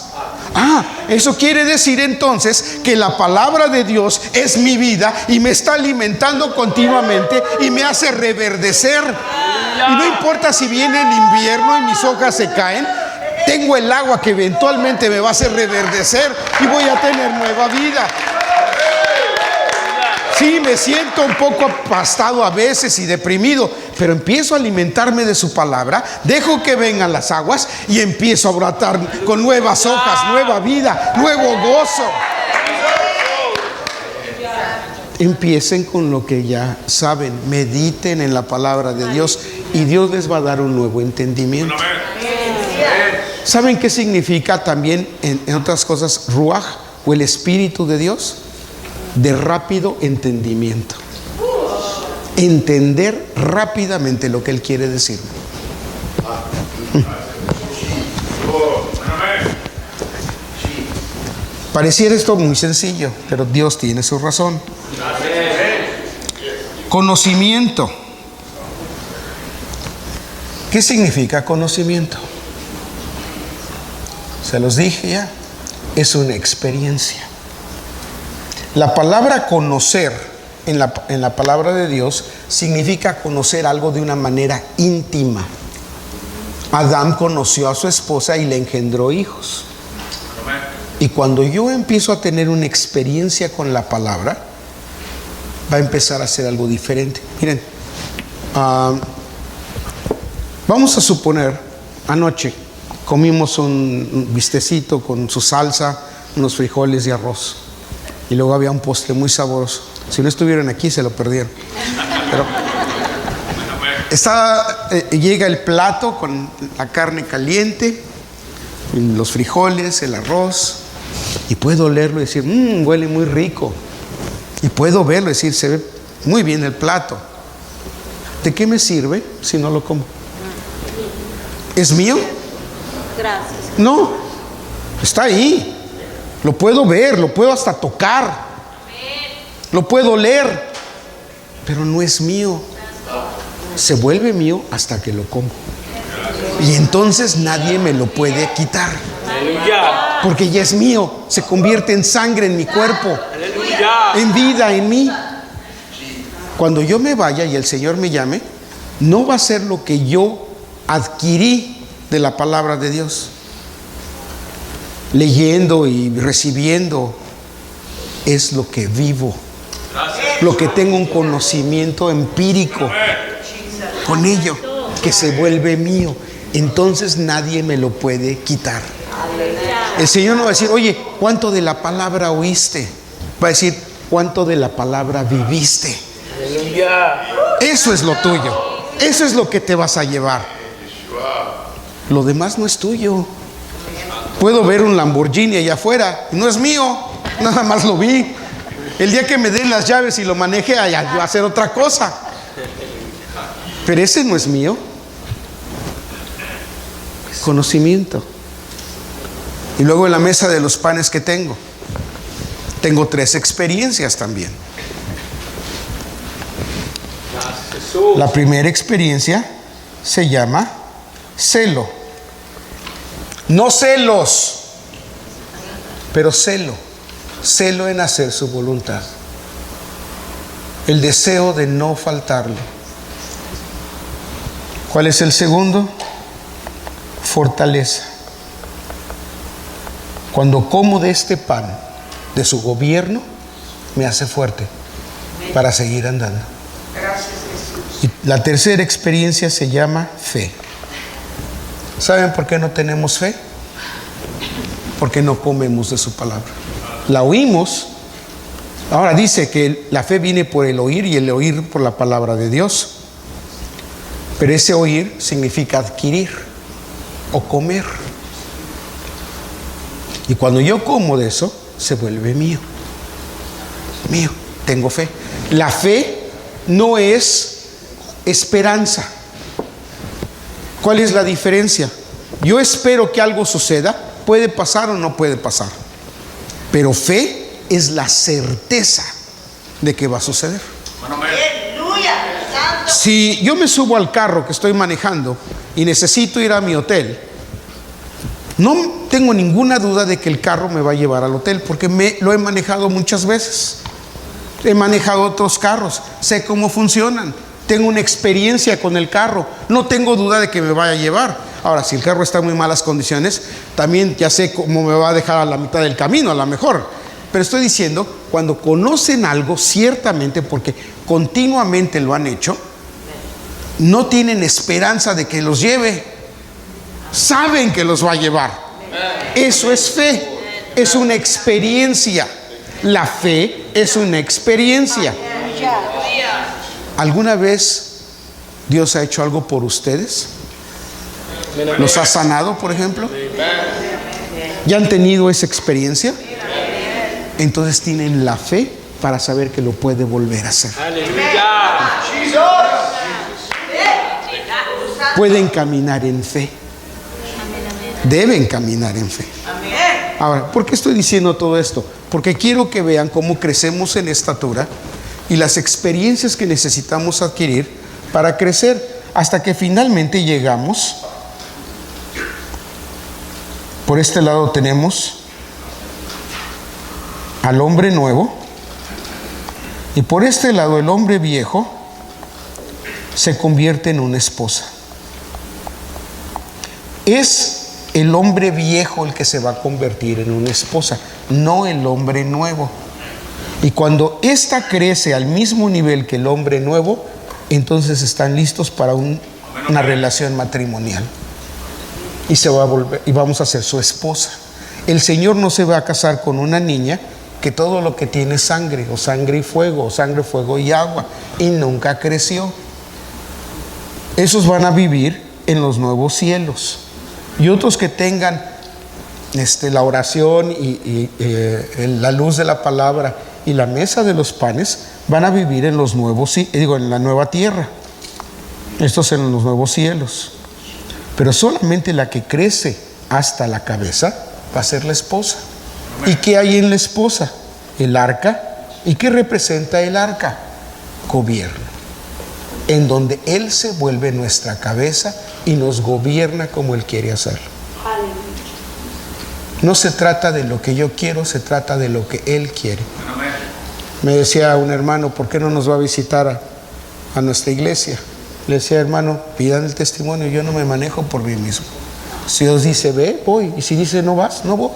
Eso quiere decir entonces que la palabra de Dios es mi vida y me está alimentando continuamente y me hace reverdecer. Y no importa si viene el invierno y mis hojas se caen, tengo el agua que eventualmente me va a hacer reverdecer y voy a tener nueva vida. Sí, me siento un poco apastado a veces y deprimido, pero empiezo a alimentarme de su palabra, dejo que vengan las aguas y empiezo a brotar con nuevas hojas, nueva vida, nuevo gozo. Empiecen con lo que ya saben, mediten en la palabra de Dios y Dios les va a dar un nuevo entendimiento. ¿Saben qué significa también, en otras cosas, Ruaj o el Espíritu de Dios? De rápido entendimiento. Entender rápidamente lo que Él quiere decirme. Pareciera esto muy sencillo, pero Dios tiene su razón. Conocimiento. ¿Qué significa conocimiento? Se los dije ya, es una experiencia. La palabra conocer en la palabra de Dios significa conocer algo de una manera íntima. Adán conoció a su esposa y le engendró hijos. Y cuando yo empiezo a tener una experiencia con la palabra, va a empezar a ser algo diferente. Miren, vamos a suponer, anoche comimos un bistecito con su salsa, unos frijoles y arroz. Y luego había un postre muy sabroso. Si no estuvieran aquí, se lo perdieron. Pero llega el plato con la carne caliente, los frijoles, el arroz. Y puedo olerlo y decir, huele muy rico. Y puedo verlo y decir, se ve muy bien el plato. ¿De qué me sirve si no lo como? ¿Es mío? Gracias. No, está ahí. Lo puedo ver, lo puedo hasta tocar, lo puedo oler, pero no es mío. Se vuelve mío hasta que lo como. Y entonces nadie me lo puede quitar. Aleluya. Porque ya es mío, se convierte en sangre en mi cuerpo, Aleluya. en vida en mí. Cuando yo me vaya y el Señor me llame, no va a ser lo que yo adquirí de la palabra de Dios, leyendo y recibiendo, es lo que vivo, lo que tengo un conocimiento empírico con ello, que se vuelve mío. Entonces nadie me lo puede quitar. El Señor no va a decir, oye, ¿cuánto de la palabra oíste? Va a decir, ¿cuánto de la palabra viviste? Aleluya. Eso es lo tuyo. Eso es lo que te vas a llevar. Lo demás no es tuyo. Puedo ver un Lamborghini allá afuera y no es mío, nada más lo vi. El día que me den las llaves y lo maneje, allá yo voy a hacer otra cosa. Pero ese no es mío. Conocimiento. Y luego en la mesa de los panes que tengo 3 experiencias también. La primera experiencia se llama celo. No celos, pero celo. Celo en hacer su voluntad. El deseo de no faltarle. ¿Cuál es el segundo? Fortaleza. Cuando como de este pan, de su gobierno, me hace fuerte para seguir andando. Y la tercera experiencia se llama fe. ¿Saben por qué no tenemos fe? Porque no comemos de su palabra. La oímos. Ahora dice que la fe viene por el oír y el oír por la palabra de Dios. Pero ese oír significa adquirir o comer. Y cuando yo como de eso, se vuelve mío. Mío. Tengo fe. La fe no es esperanza. ¿Cuál es la diferencia? Yo espero que algo suceda, puede pasar o no puede pasar. Pero fe es la certeza de que va a suceder. Si yo me subo al carro que estoy manejando y necesito ir a mi hotel, no tengo ninguna duda de que el carro me va a llevar al hotel, porque lo he manejado muchas veces. He manejado otros carros, sé cómo funcionan. Tengo una experiencia con el carro, no tengo duda de que me vaya a llevar. Ahora, si el carro está en muy malas condiciones, también ya sé cómo me va a dejar a la mitad del camino, a lo mejor. Pero estoy diciendo, cuando conocen algo, ciertamente, porque continuamente lo han hecho, no tienen esperanza de que los lleve. Saben que los va a llevar. Eso es fe, es una experiencia. La fe es una experiencia. ¿Alguna vez Dios ha hecho algo por ustedes? ¿Los ha sanado, por ejemplo? ¿Ya han tenido esa experiencia? Entonces tienen la fe para saber que lo puede volver a hacer. Aleluya. Pueden caminar en fe. Deben caminar en fe. Ahora, ¿por qué estoy diciendo todo esto? Porque quiero que vean cómo crecemos en estatura y las experiencias que necesitamos adquirir para crecer hasta que finalmente llegamos. Por este lado tenemos al hombre nuevo y por este lado el hombre viejo se convierte en una esposa. Es el hombre viejo el que se va a convertir en una esposa, no el hombre nuevo. Y cuando ésta crece al mismo nivel que el hombre nuevo, entonces están listos para una relación matrimonial. Y se va a volver, y vamos a ser su esposa. El Señor no se va a casar con una niña que todo lo que tiene es sangre, o sangre y fuego, o sangre, fuego y agua, y nunca creció. Esos van a vivir en los nuevos cielos. Y otros que tengan la oración y la luz de la palabra y la mesa de los panes, van a vivir en los nuevos, en la nueva tierra. Estos en los nuevos cielos. Pero solamente la que crece hasta la cabeza va a ser la esposa. ¿Y qué hay en la esposa? El arca. ¿Y qué representa el arca? Gobierno. En donde Él se vuelve nuestra cabeza y nos gobierna como Él quiere hacerlo. No se trata de lo que yo quiero, se trata de lo que Él quiere. Me decía un hermano, ¿por qué no nos va a visitar a nuestra iglesia? Le decía, hermano, pidan el testimonio, yo no me manejo por mí mismo. Si Dios dice, ve, voy. Y si dice, no vas, no voy.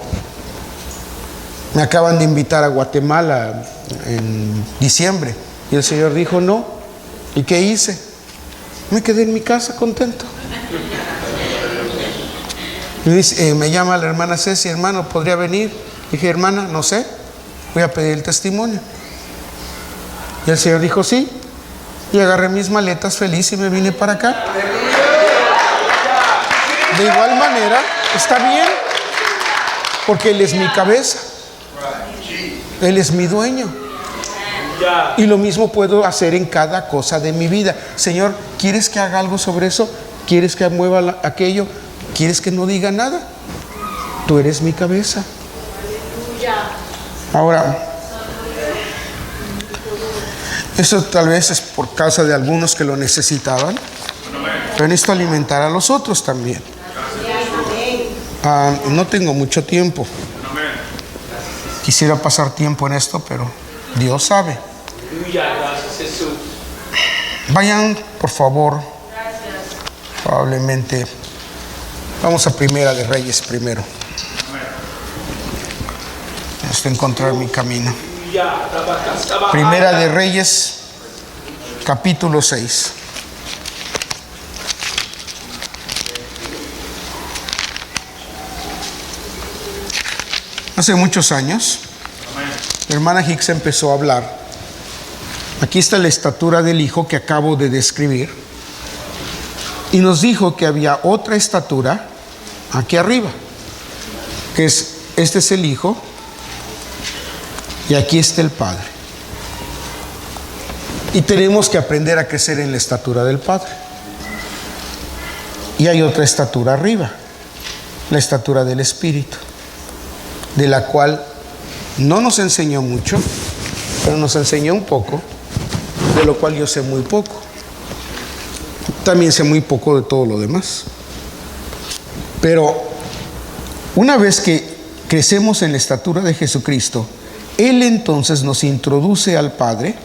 Me acaban de invitar a Guatemala en diciembre. Y el Señor dijo, no. ¿Y qué hice? Me quedé en mi casa contento. Y dice, me llama la hermana Ceci, hermano, ¿podría venir? Dije, hermana, no sé, voy a pedir el testimonio. Y el Señor dijo, sí. Y agarré mis maletas feliz y me vine para acá. De igual manera, está bien, porque Él es mi cabeza. Él es mi dueño. Y lo mismo puedo hacer en cada cosa de mi vida. Señor, ¿quieres que haga algo sobre eso? ¿Quieres que mueva aquello? ¿Quieres que no diga nada? Tú eres mi cabeza. Ahora, eso tal vez es por causa de algunos que lo necesitaban, pero necesito alimentar a los otros también. No tengo mucho tiempo. Quisiera pasar tiempo en esto, pero Dios sabe. Vayan, por favor, probablemente. Vamos a Primera de Reyes primero. Necesito encontrar mi camino. Primera de Reyes, capítulo 6. Hace muchos años, la hermana Hicks empezó a hablar. Aquí está la estatura del Hijo que acabo de describir. Y nos dijo que había otra estatura aquí arriba, que este es el Hijo y aquí está el Padre. Y tenemos que aprender a crecer en la estatura del Padre. Y hay otra estatura arriba, la estatura del Espíritu, de la cual no nos enseñó mucho, pero nos enseñó un poco, de lo cual yo sé muy poco. También sé muy poco de todo lo demás. Pero una vez que crecemos en la estatura de Jesucristo, Él entonces nos introduce al Padre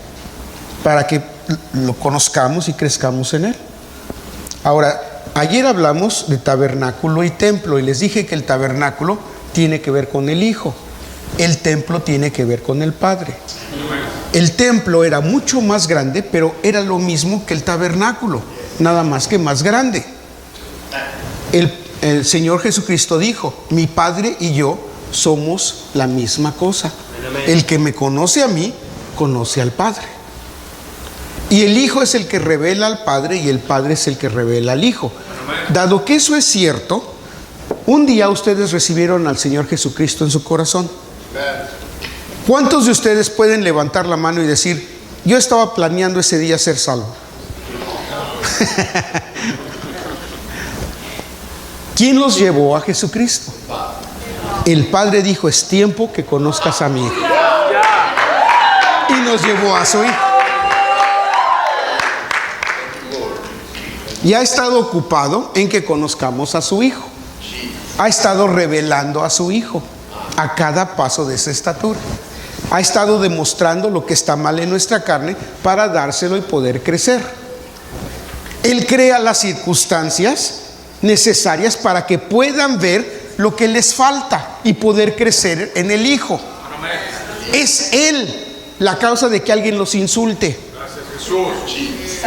para que lo conozcamos y crezcamos en Él. Ahora, ayer hablamos de tabernáculo y templo y les dije que el tabernáculo tiene que ver con el Hijo, el templo tiene que ver con el Padre. El templo era mucho más grande, pero era lo mismo que el tabernáculo, nada más que más grande. El Señor Jesucristo dijo, mi Padre y yo somos la misma cosa. El que me conoce a mí, conoce al Padre. Y el Hijo es el que revela al Padre y el Padre es el que revela al Hijo. Dado que eso es cierto, un día ustedes recibieron al Señor Jesucristo en su corazón. ¿Cuántos de ustedes pueden levantar la mano y decir, yo estaba planeando ese día ser salvo? ¿Quién los llevó a Jesucristo? el Padre dijo: es tiempo que conozcas a mi Hijo. Y nos llevó a su Hijo. Y ha estado ocupado en que conozcamos a su Hijo. Ha estado revelando a su Hijo a cada paso de esa estatura. Ha estado demostrando lo que está mal en nuestra carne para dárselo y poder crecer. Él crea las circunstancias necesarias para que puedan ver lo que les falta y poder crecer en el Hijo. Es Él la causa de que alguien los insulte.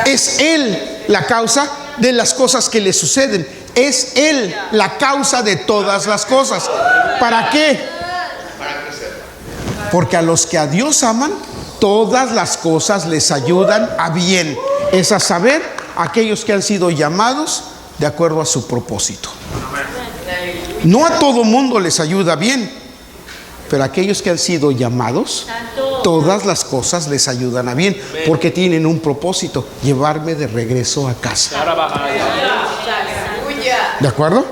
Es Él la causa de las cosas que les suceden. Es Él la causa de todas las cosas. ¿Para qué? Porque a los que a Dios aman, todas las cosas les ayudan a bien. Es a saber, aquellos que han sido llamados de acuerdo a su propósito. No a todo mundo les ayuda bien, pero a aquellos que han sido llamados, todas las cosas les ayudan a bien, porque tienen un propósito: llevarme de regreso a casa. ¿De acuerdo?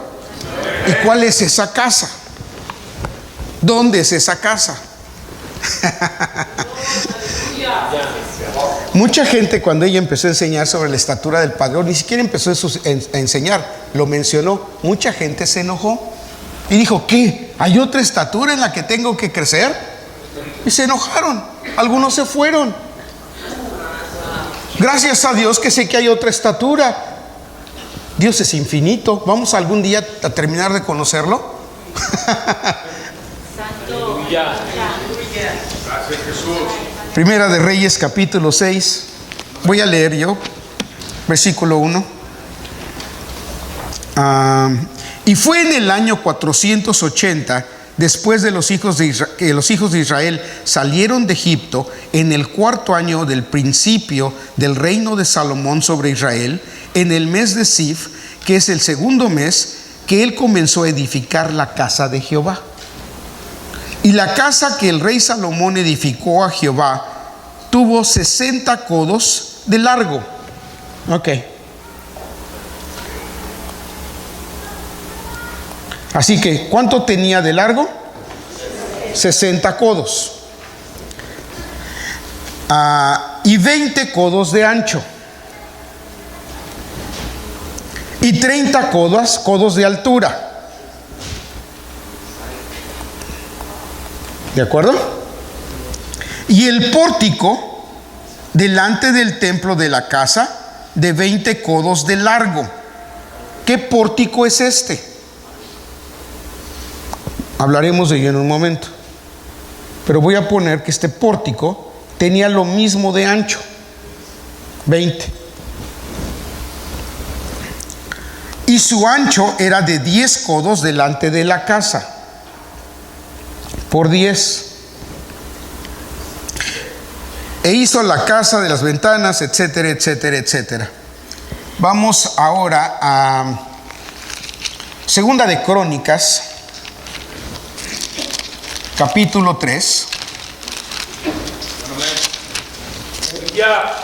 ¿Y cuál es esa casa? ¿Dónde es esa casa? Mucha gente, cuando ella empezó a enseñar sobre la estatura del Padre, o ni siquiera empezó a enseñar, lo mencionó, mucha gente se enojó y dijo: ¿qué? ¿Hay otra estatura en la que tengo que crecer? Y se enojaron, algunos se fueron. Gracias a Dios que sé que hay otra estatura. Dios es infinito. ¿Vamos algún día a terminar de conocerlo? Gracias, Jesús. Primera de Reyes, capítulo 6. Voy a leer yo, versículo 1. Y fue en el año 480, después de que los hijos de Israel salieron de Egipto, en el 4º año del principio del reino de Salomón sobre Israel, en el mes de Sif, que es el 2º mes, que él comenzó a edificar la casa de Jehová. Y la casa que el rey Salomón edificó a Jehová tuvo 60 codos de largo. Ok. Así que, ¿cuánto tenía de largo? 60 codos. Y 20 codos de ancho. Y 30 codos de altura. ¿De acuerdo? Y el pórtico delante del templo de la casa, de 20 codos de largo. ¿Qué pórtico es este? Hablaremos de ello en un momento. Pero voy a poner que este pórtico tenía lo mismo de ancho, 20. Y su ancho era de 10 codos delante de la casa, por 10. E hizo la casa de las ventanas, etcétera, etcétera, etcétera. Vamos ahora a Segunda de Crónicas, capítulo 3. Ya.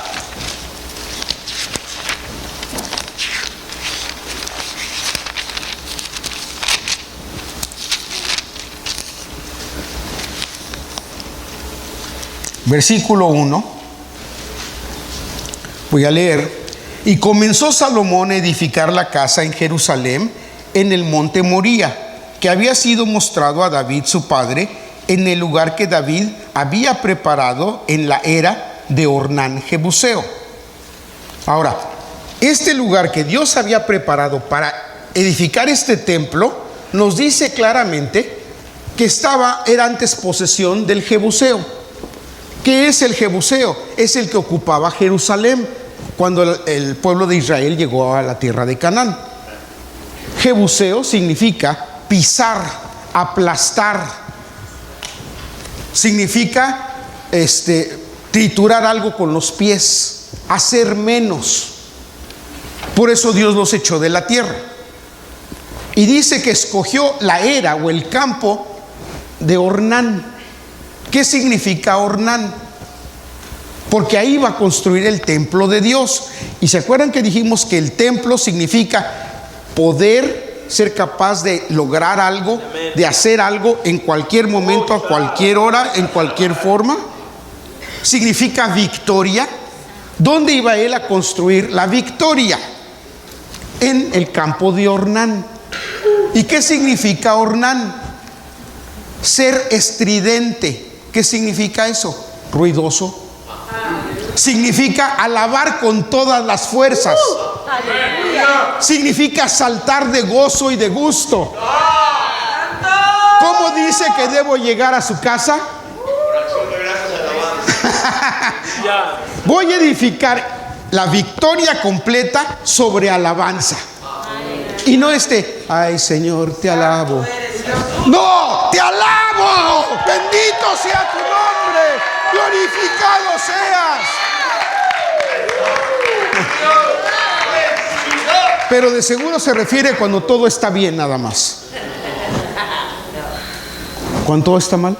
Versículo 1. Voy a leer. Y comenzó Salomón a edificar la casa en Jerusalén, en el monte Moría, que había sido mostrado a David su padre, en el lugar que David había preparado en la era de Ornán Jebuseo. Ahora, este lugar que Dios había preparado para edificar este templo, nos dice claramente que era antes posesión del Jebuseo. ¿Qué es el Jebuseo? Es el que ocupaba Jerusalén cuando el pueblo de Israel llegó a la tierra de Canaán. Jebuseo significa pisar, aplastar. Significa triturar algo con los pies, hacer menos. Por eso Dios los echó de la tierra. Y dice que escogió la era o el campo de Ornán. ¿Qué significa Ornán? Porque ahí va a construir el templo de Dios. Y se acuerdan que dijimos que el templo significa poder ser capaz de lograr algo, de hacer algo en cualquier momento, a cualquier hora, en cualquier forma. Significa victoria. ¿Dónde iba él a construir la victoria? En el campo de Ornán. ¿Y qué significa Ornán? Ser estridente. ¿Qué significa eso? Ruidoso. Significa alabar con todas las fuerzas. Significa saltar de gozo y de gusto. ¿Cómo dice que debo llegar a su casa? Voy a edificar la victoria completa sobre alabanza. Y no ay Señor, te alabo. No, te alabo. Bendito sea tu nombre. Glorificado seas. Pero de seguro se refiere cuando todo está bien nada más. Cuando todo está mal,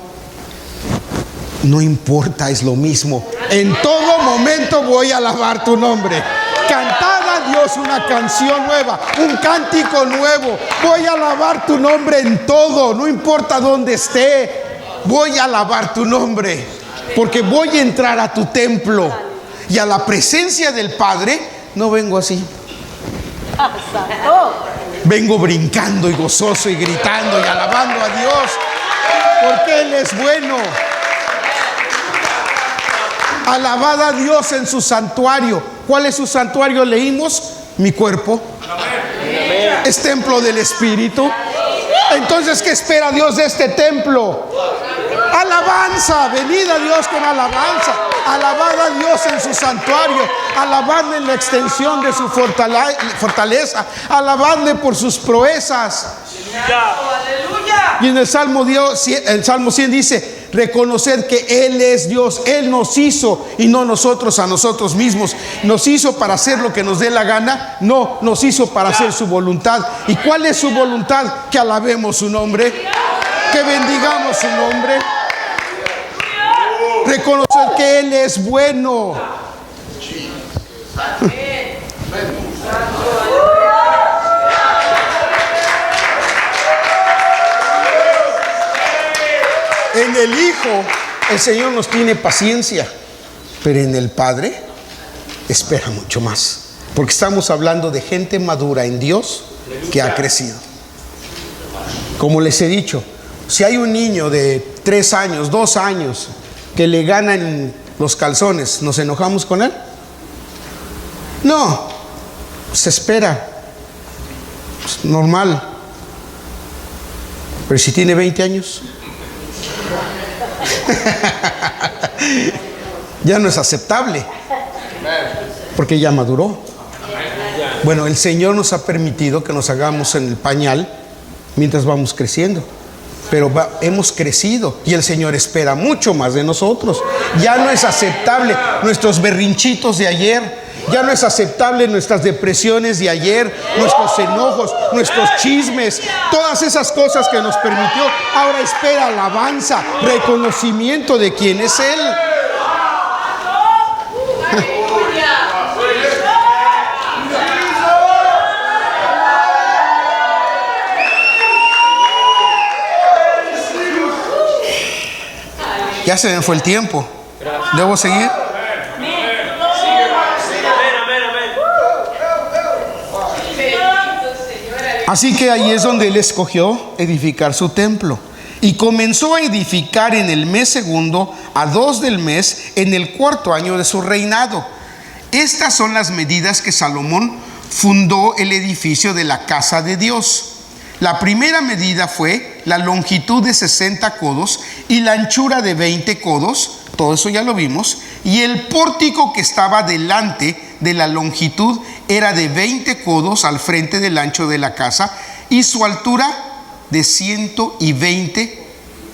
no importa, es lo mismo. En todo momento voy a alabar tu nombre. Cantad a Dios una canción nueva, un cántico nuevo. Voy a alabar tu nombre en todo, no importa dónde esté. Voy a alabar tu nombre, porque voy a entrar a tu templo. Y a la presencia del Padre no vengo así. Vengo brincando y gozoso y gritando y alabando a Dios, porque Él es bueno. Alabad a Dios en su santuario. ¿Cuál es su santuario? Leímos, mi cuerpo es templo del Espíritu. Entonces, ¿qué espera Dios de este templo? Alabanza. Venid a Dios con alabanza. Alabad a Dios en su santuario. Alabadle en la extensión de su fortaleza. Alabadle por sus proezas. Y en el Salmo 100 dice: reconoced que Él es Dios. Él nos hizo y no nosotros a nosotros mismos. ¿Nos hizo para hacer lo que nos dé la gana? No, nos hizo para hacer su voluntad. ¿Y cuál es su voluntad? Que alabemos su nombre, que bendigamos su nombre. Reconocer que Él es bueno. En el Hijo, el Señor nos tiene paciencia, pero en el Padre espera mucho más, porque estamos hablando de gente madura en Dios que ha crecido. Como les he dicho, si hay un niño de 3 años, 2 años, que le ganan los calzones, ¿nos enojamos con él? No, se espera, es normal. Pero si tiene 20 años, ya no es aceptable, porque ya maduró. Bueno, el Señor nos ha permitido que nos hagamos en el pañal mientras vamos creciendo, pero hemos crecido y el Señor espera mucho más de nosotros. Ya no es aceptable nuestros berrinchitos de ayer. Ya no es aceptable nuestras depresiones de ayer, nuestros enojos, nuestros chismes, todas esas cosas que nos permitió. Ahora espera alabanza, reconocimiento de quién es Él. Ya se me fue el tiempo. ¿Debo seguir? Así que ahí es donde Él escogió edificar su templo. Y comenzó a edificar en el mes segundo, a 2 del mes, en el 4º año de su reinado. Estas son las medidas que Salomón fundó el edificio de la casa de Dios. La primera medida fue la longitud de 60 codos y la anchura de 20 codos. Todo eso ya lo vimos. Y el pórtico que estaba delante de la longitud era de 20 codos al frente del ancho de la casa, y su altura de 120,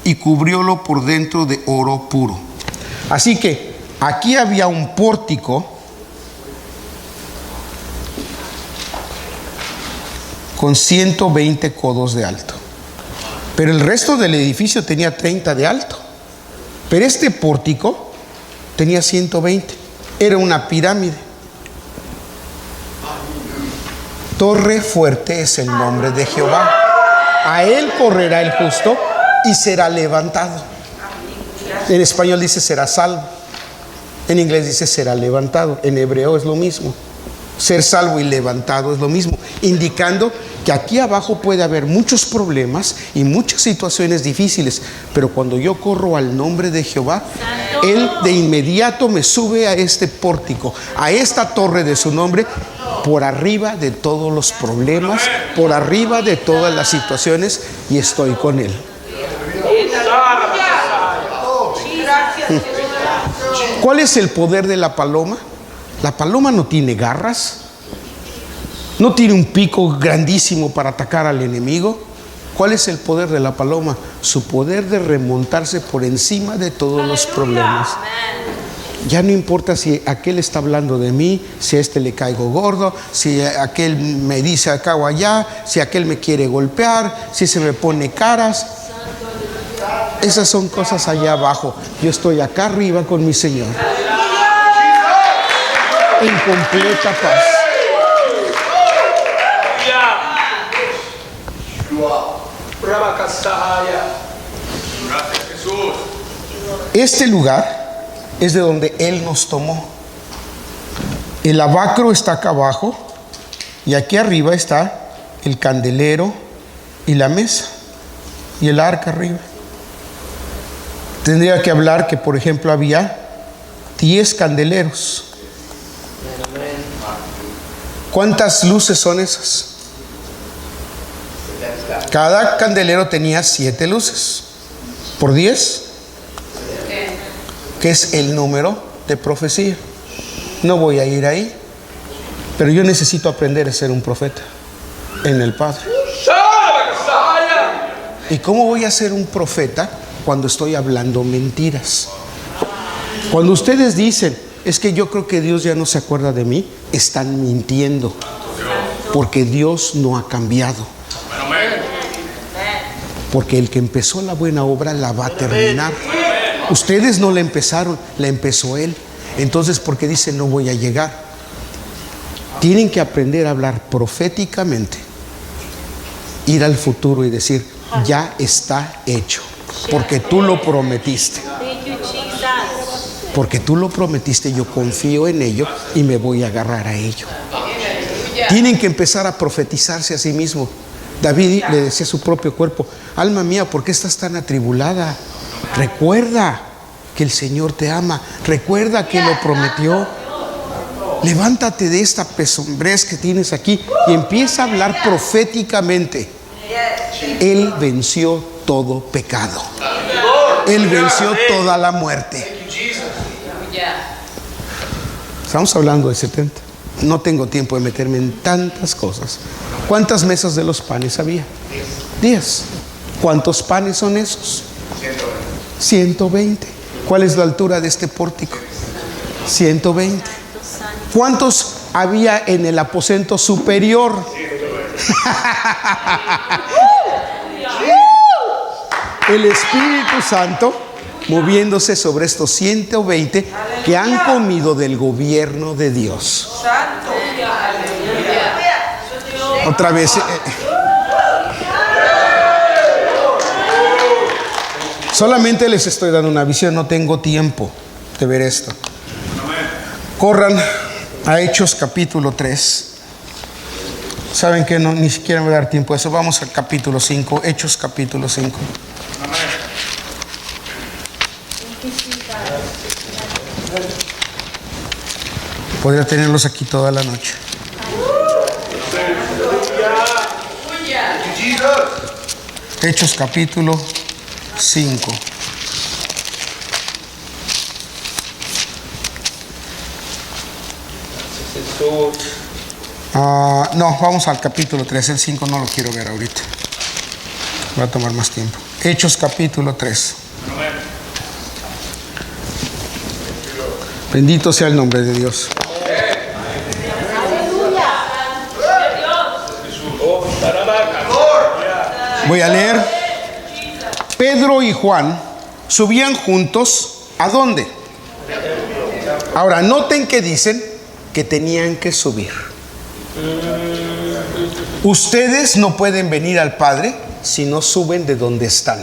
y cubriólo por dentro de oro puro. Así que aquí había un pórtico con 120 codos de alto, pero el resto del edificio tenía 30 de alto. Pero este pórtico tenía 120. Era una pirámide. Torre fuerte es el nombre de Jehová. A él correrá el justo y será levantado. En español dice será salvo. En inglés dice será levantado. En hebreo es lo mismo. Ser salvo y levantado es lo mismo, indicando que aquí abajo puede haber muchos problemas y muchas situaciones difíciles, pero cuando yo corro al nombre de Jehová, Él de inmediato me sube a este pórtico, a esta torre de su nombre, por arriba de todos los problemas, por arriba de todas las situaciones, y estoy con Él. ¿Cuál es el poder de la paloma? La paloma no tiene garras, no tiene un pico grandísimo para atacar al enemigo. ¿Cuál es el poder de la paloma? Su poder de remontarse por encima de todos los problemas. Ya no importa si aquel está hablando de mí, si a este le caigo gordo, si aquel me dice acá o allá, si aquel me quiere golpear, si se me pone caras. Esas son cosas allá abajo. Yo estoy acá arriba con mi Señor, en completa paz. Gracias, Jesús. Este lugar es de donde Él nos tomó. El lavacro está acá abajo y aquí arriba está el candelero y la mesa y el arca arriba. Tendría que hablar que, por ejemplo, había 10 candeleros. ¿Cuántas luces son esas? Cada candelero tenía 7 luces. ¿Por 10? Que es el número de profecía. No voy a ir ahí, pero yo necesito aprender a ser un profeta en el Padre. ¿Y cómo voy a ser un profeta cuando estoy hablando mentiras? Cuando ustedes dicen, es que yo creo que Dios ya no se acuerda de mí, están mintiendo, porque Dios no ha cambiado. Porque el que empezó la buena obra la va a terminar. Ustedes no la empezaron, la empezó Él. Entonces, ¿por qué dicen no voy a llegar? Tienen que aprender a hablar proféticamente, ir al futuro y decir, ya está hecho, porque tú lo prometiste. Porque tú lo prometiste, yo confío en ello y me voy a agarrar a ello. Tienen que empezar a profetizarse a sí mismo. David le decía a su propio cuerpo, alma mía, ¿por qué estás tan atribulada? Recuerda que el Señor te ama, recuerda que lo prometió. Levántate de esta pesumbrez que tienes aquí y empieza a hablar proféticamente. Él venció todo pecado. Él venció toda la muerte. Estamos hablando de 70. No tengo tiempo de meterme en tantas cosas. ¿Cuántas mesas de los panes había? 10. ¿Cuántos panes son esos? 120. ¿Cuál es la altura de este pórtico? 120. ¿Cuántos había en el aposento superior? El Espíritu Santo moviéndose sobre estos 120 que han comido del gobierno de Dios. Otra vez. Solamente les estoy dando una visión, no tengo tiempo de ver esto. Corran a Hechos capítulo 3. Saben que no, ni siquiera me va a dar tiempo a eso. Vamos al capítulo 5, Hechos capítulo 5. Podría tenerlos aquí toda la noche. Hechos capítulo 5. No, vamos al capítulo 3. El 5 no lo quiero ver ahorita. Va a tomar más tiempo. Hechos capítulo 3. Bendito sea el nombre de Dios. Voy a leer. Pedro y Juan subían juntos. ¿A dónde? Ahora, noten que dicen que tenían que subir. Ustedes no pueden venir al Padre si no suben de donde están.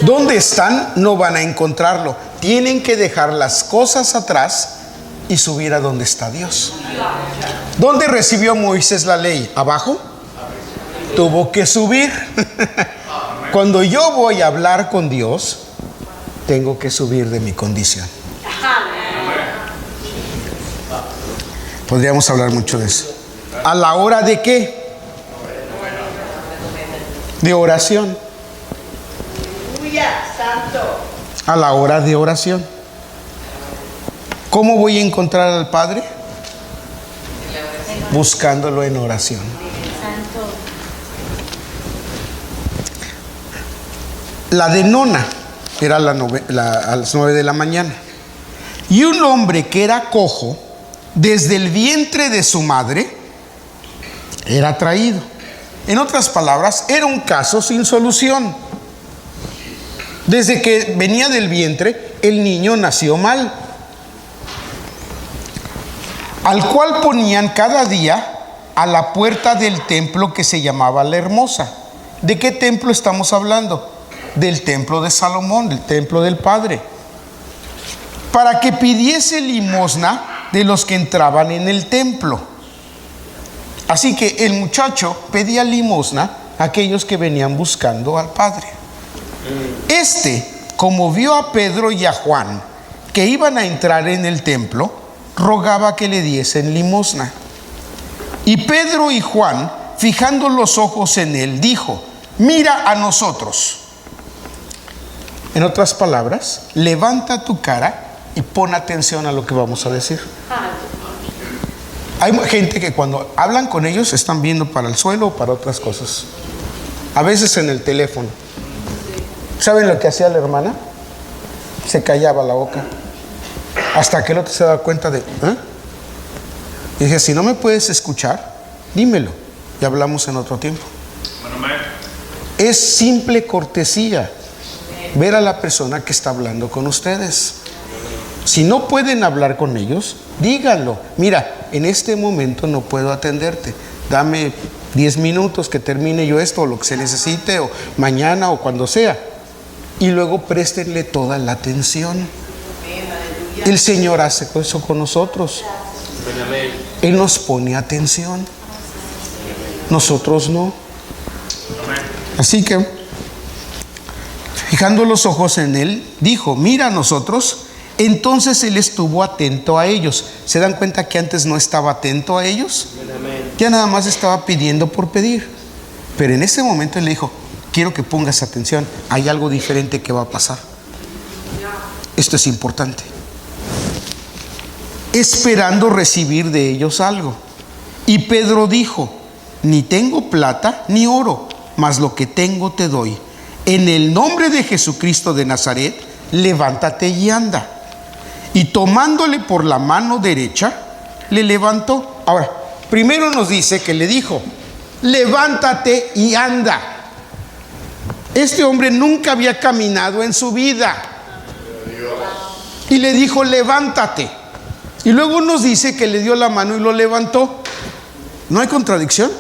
Donde están no van a encontrarlo. Tienen que dejar las cosas atrás y subir a donde está Dios. ¿Dónde recibió Moisés la ley? ¿Abajo? Tuvo que subir. Cuando yo voy a hablar con Dios, tengo que subir de mi condición. Podríamos hablar mucho de eso. ¿A la hora de qué? De oración. A la hora de oración. ¿Cómo voy a encontrar al Padre? Buscándolo en oración. La de nona era a las 9 de la mañana. Y un hombre que era cojo, desde el vientre de su madre, era traído. En otras palabras, era un caso sin solución. Desde que venía del vientre, el niño nació mal, al cual ponían cada día a la puerta del templo que se llamaba La Hermosa. ¿De qué templo estamos hablando? Del templo de Salomón, del templo del Padre, para que pidiese limosna de los que entraban en el templo. Así que el muchacho pedía limosna a aquellos que venían buscando al Padre. Como vio a Pedro y a Juan que iban a entrar en el templo, rogaba que le diesen limosna. Y Pedro y Juan, fijando los ojos en él, dijo: mira a nosotros. En otras palabras, levanta tu cara y pon atención a lo que vamos a decir. Hay gente que cuando hablan con ellos están viendo para el suelo o para otras cosas. A veces en el teléfono. ¿Saben lo que hacía la hermana? Se callaba la boca hasta que el otro se daba cuenta de y dije: si no me puedes escuchar, dímelo y hablamos en otro tiempo. Es simple cortesía ver a la persona que está hablando con ustedes. Si no pueden hablar con ellos, díganlo: mira, en este momento no puedo atenderte, dame 10 minutos que termine yo esto, o lo que se necesite, o mañana o cuando sea. Y luego préstenle toda la atención. El Señor hace eso con nosotros. Él nos pone atención, nosotros no. Así que, fijando los ojos en él, dijo: mira a nosotros. Entonces él estuvo atento a ellos. ¿Se dan cuenta que antes no estaba atento a ellos? Ya nada más estaba pidiendo por pedir. Pero en ese momento él le dijo: quiero que pongas atención, hay algo diferente que va a pasar. Esto es importante. Esperando recibir de ellos algo. Y Pedro dijo: ni tengo plata ni oro, mas lo que tengo te doy. En el nombre de Jesucristo de Nazaret, levántate y anda. Y tomándole por la mano derecha, le levantó. Ahora, primero nos dice que le dijo: levántate y anda. Este hombre nunca había caminado en su vida. Y le dijo: levántate. Y luego nos dice que le dio la mano y lo levantó. ¿No hay contradicción?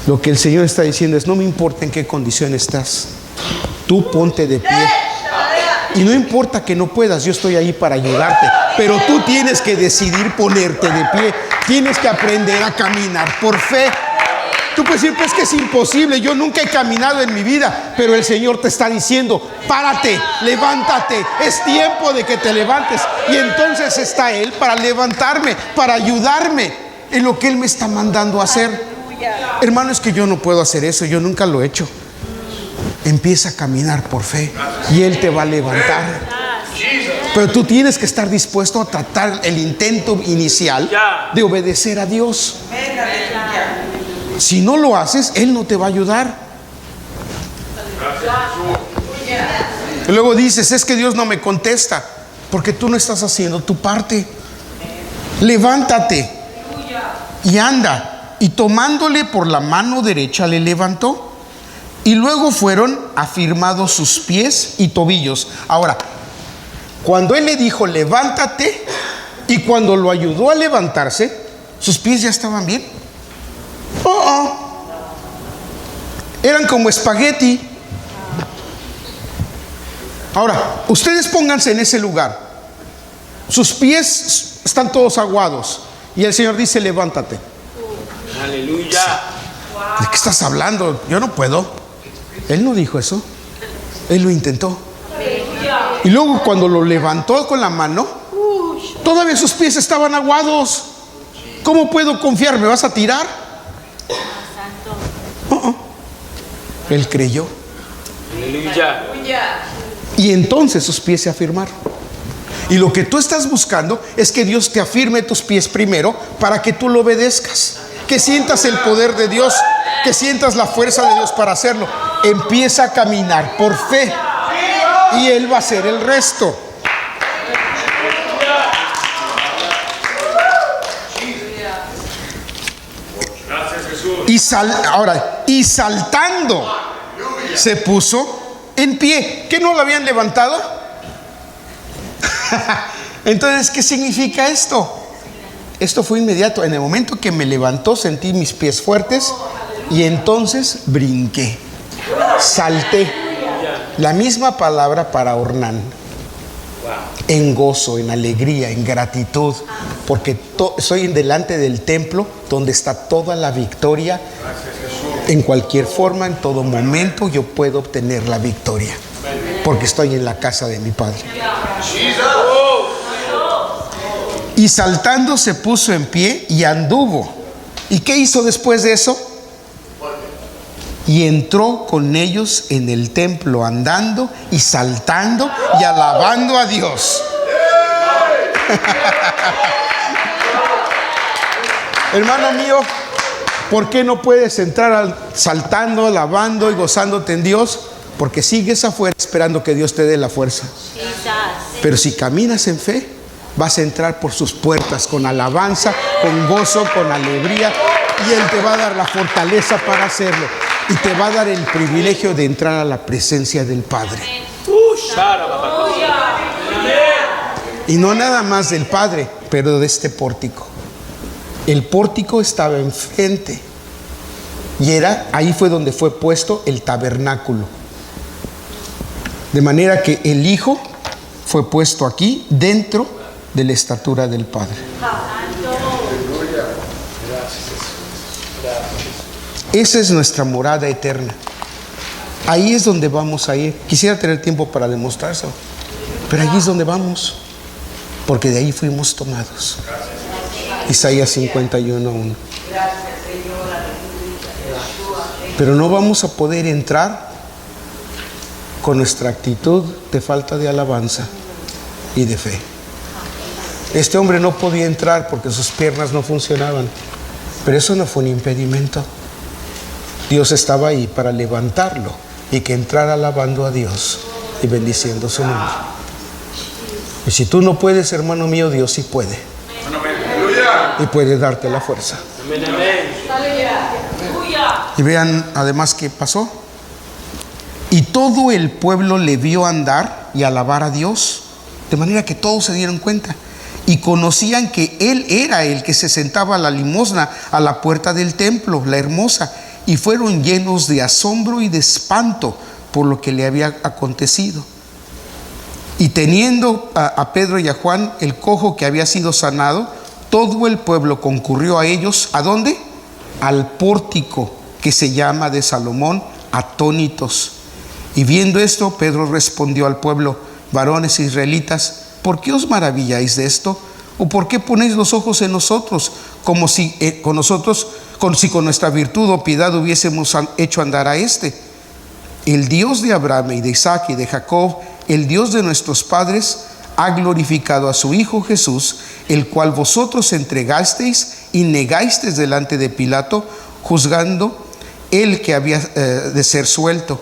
Lo que el Señor está diciendo es: no me importa en qué condición estás, tú ponte de pie. Y no importa que no puedas, yo estoy ahí para ayudarte. Pero tú tienes que decidir ponerte de pie. Tienes que aprender a caminar por fe. Tú puedes decir: pues que es imposible, yo nunca he caminado en mi vida. Pero el Señor te está diciendo: párate, levántate, es tiempo de que te levantes. Y entonces está Él para levantarme, para ayudarme en lo que Él me está mandando a hacer. Hermano, es que yo no puedo hacer eso, yo nunca lo he hecho. Empieza a caminar por fe y Él te va a levantar. Pero tú tienes que estar dispuesto a tratar el intento inicial de obedecer a Dios. Si no lo haces, Él no te va a ayudar. Y luego dices: es que Dios no me contesta, porque tú no estás haciendo tu parte. Levántate y anda. Y tomándole por la mano derecha le levantó. Y luego fueron afirmados sus pies y tobillos. Ahora, cuando Él le dijo: levántate, Y cuando lo ayudó a levantarse, sus pies ya estaban bien. Eran como espagueti. Ahora, ustedes pónganse en ese lugar. Sus pies están todos aguados y el Señor dice: levántate. Aleluya. ¿De qué estás hablando? Yo no puedo. Él no dijo eso. Él lo intentó. Y luego cuando lo levantó con la mano, todavía sus pies estaban aguados. ¿Cómo puedo confiar? ¿Me vas a tirar? Él creyó. Aleluya. Y entonces sus pies se afirmaron. Y lo que tú estás buscando es que Dios te afirme tus pies primero para que tú lo obedezcas. Que sientas el poder de Dios, que sientas la fuerza de Dios para hacerlo. Empieza a caminar por fe y Él va a hacer el resto. Gracias, Jesús. Y saltando se puso en pie. ¿Qué no lo habían levantado? Entonces, ¿qué significa esto? Esto fue inmediato. En el momento que me levantó, sentí mis pies fuertes y entonces brinqué, salté. La misma palabra para Ornán. En gozo, en alegría, en gratitud, porque soy delante del templo donde está toda la victoria. En cualquier forma, en todo momento, yo puedo obtener la victoria, porque estoy en la casa de mi Padre. Y saltando se puso en pie y anduvo. ¿Y qué hizo después de eso? Y entró con ellos en el templo andando y saltando y alabando a Dios. Hermano mío, ¿por qué no puedes entrar saltando, alabando y gozándote en Dios? Porque sigues afuera esperando que Dios te dé la fuerza. Pero si caminas en fe, vas a entrar por sus puertas con alabanza, con gozo, con alegría, y Él te va a dar la fortaleza para hacerlo. Y te va a dar el privilegio de entrar a la presencia del Padre. Y no nada más del Padre, pero de este pórtico. El pórtico estaba enfrente. Y ahí fue donde fue puesto el tabernáculo. De manera que el Hijo fue puesto aquí, dentro de la estatura del Padre. Esa es nuestra morada eterna. Ahí es donde vamos a ir. Quisiera tener tiempo para demostrárselo, pero allí es donde vamos, porque de ahí fuimos tomados. Isaías 51:1. Pero no vamos a poder entrar con nuestra actitud de falta de alabanza y de fe. Este hombre no podía entrar porque sus piernas no funcionaban, pero eso no fue un impedimento. Dios estaba ahí para levantarlo y que entrara alabando a Dios y bendiciendo su nombre. Y si tú no puedes, hermano mío, Dios sí puede. Y puede darte la fuerza. Y vean además qué pasó. Y todo el pueblo le vio andar y alabar a Dios, de manera que todos se dieron cuenta y conocían que Él era el que se sentaba a la limosna a la puerta del templo, la hermosa, y fueron llenos de asombro y de espanto por lo que le había acontecido. Y teniendo a Pedro y a Juan, el cojo que había sido sanado, todo el pueblo concurrió a ellos. ¿A dónde? Al pórtico que se llama de Salomón, atónitos. Y viendo esto, Pedro respondió al pueblo: varones israelitas, ¿por qué os maravilláis de esto? ¿O por qué ponéis los ojos en nosotros, como si con nuestra virtud o piedad hubiésemos hecho andar a este? El Dios de Abraham y de Isaac y de Jacob, el Dios de nuestros padres, ha glorificado a su Hijo Jesús, el cual vosotros entregasteis y negasteis delante de Pilato, juzgando él que había de ser suelto,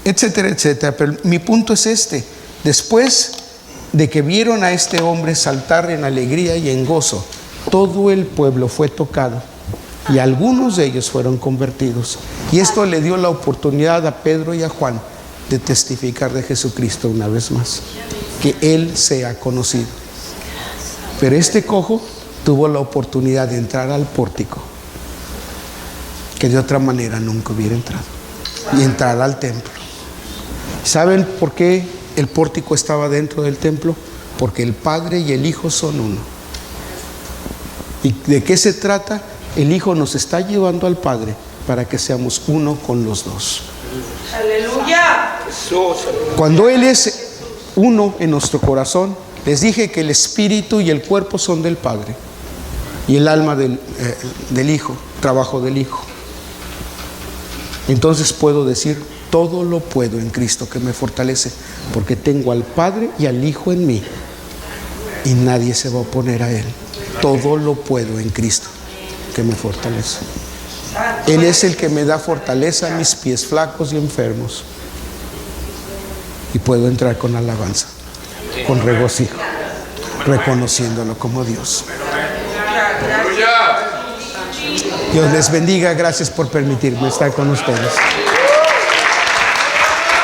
etcétera, etcétera. Pero mi punto es este: después de que vieron a este hombre saltar en alegría y en gozo, todo el pueblo fue tocado y algunos de ellos fueron convertidos. Y esto le dio la oportunidad a Pedro y a Juan de testificar de Jesucristo una vez más, que Él sea conocido. Pero este cojo tuvo la oportunidad de entrar al pórtico, que de otra manera nunca hubiera entrado, y entrar al templo. ¿Saben por qué el pórtico estaba dentro del templo? Porque el Padre y el Hijo son uno. ¿Y de qué se trata? El Hijo nos está llevando al Padre para que seamos uno con los dos. Aleluya. Cuando Él es uno en nuestro corazón, les dije que el espíritu y el cuerpo son del Padre y el alma del Hijo, trabajo del Hijo. Entonces puedo decir, todo lo puedo en Cristo que me fortalece, porque tengo al Padre y al Hijo en mí y nadie se va a oponer a Él. Todo lo puedo en Cristo que me fortalece. Él es el que me da fortaleza a mis pies flacos y enfermos, y puedo entrar con alabanza, con regocijo, reconociéndolo como Dios. Dios les bendiga. Gracias por permitirme estar con ustedes.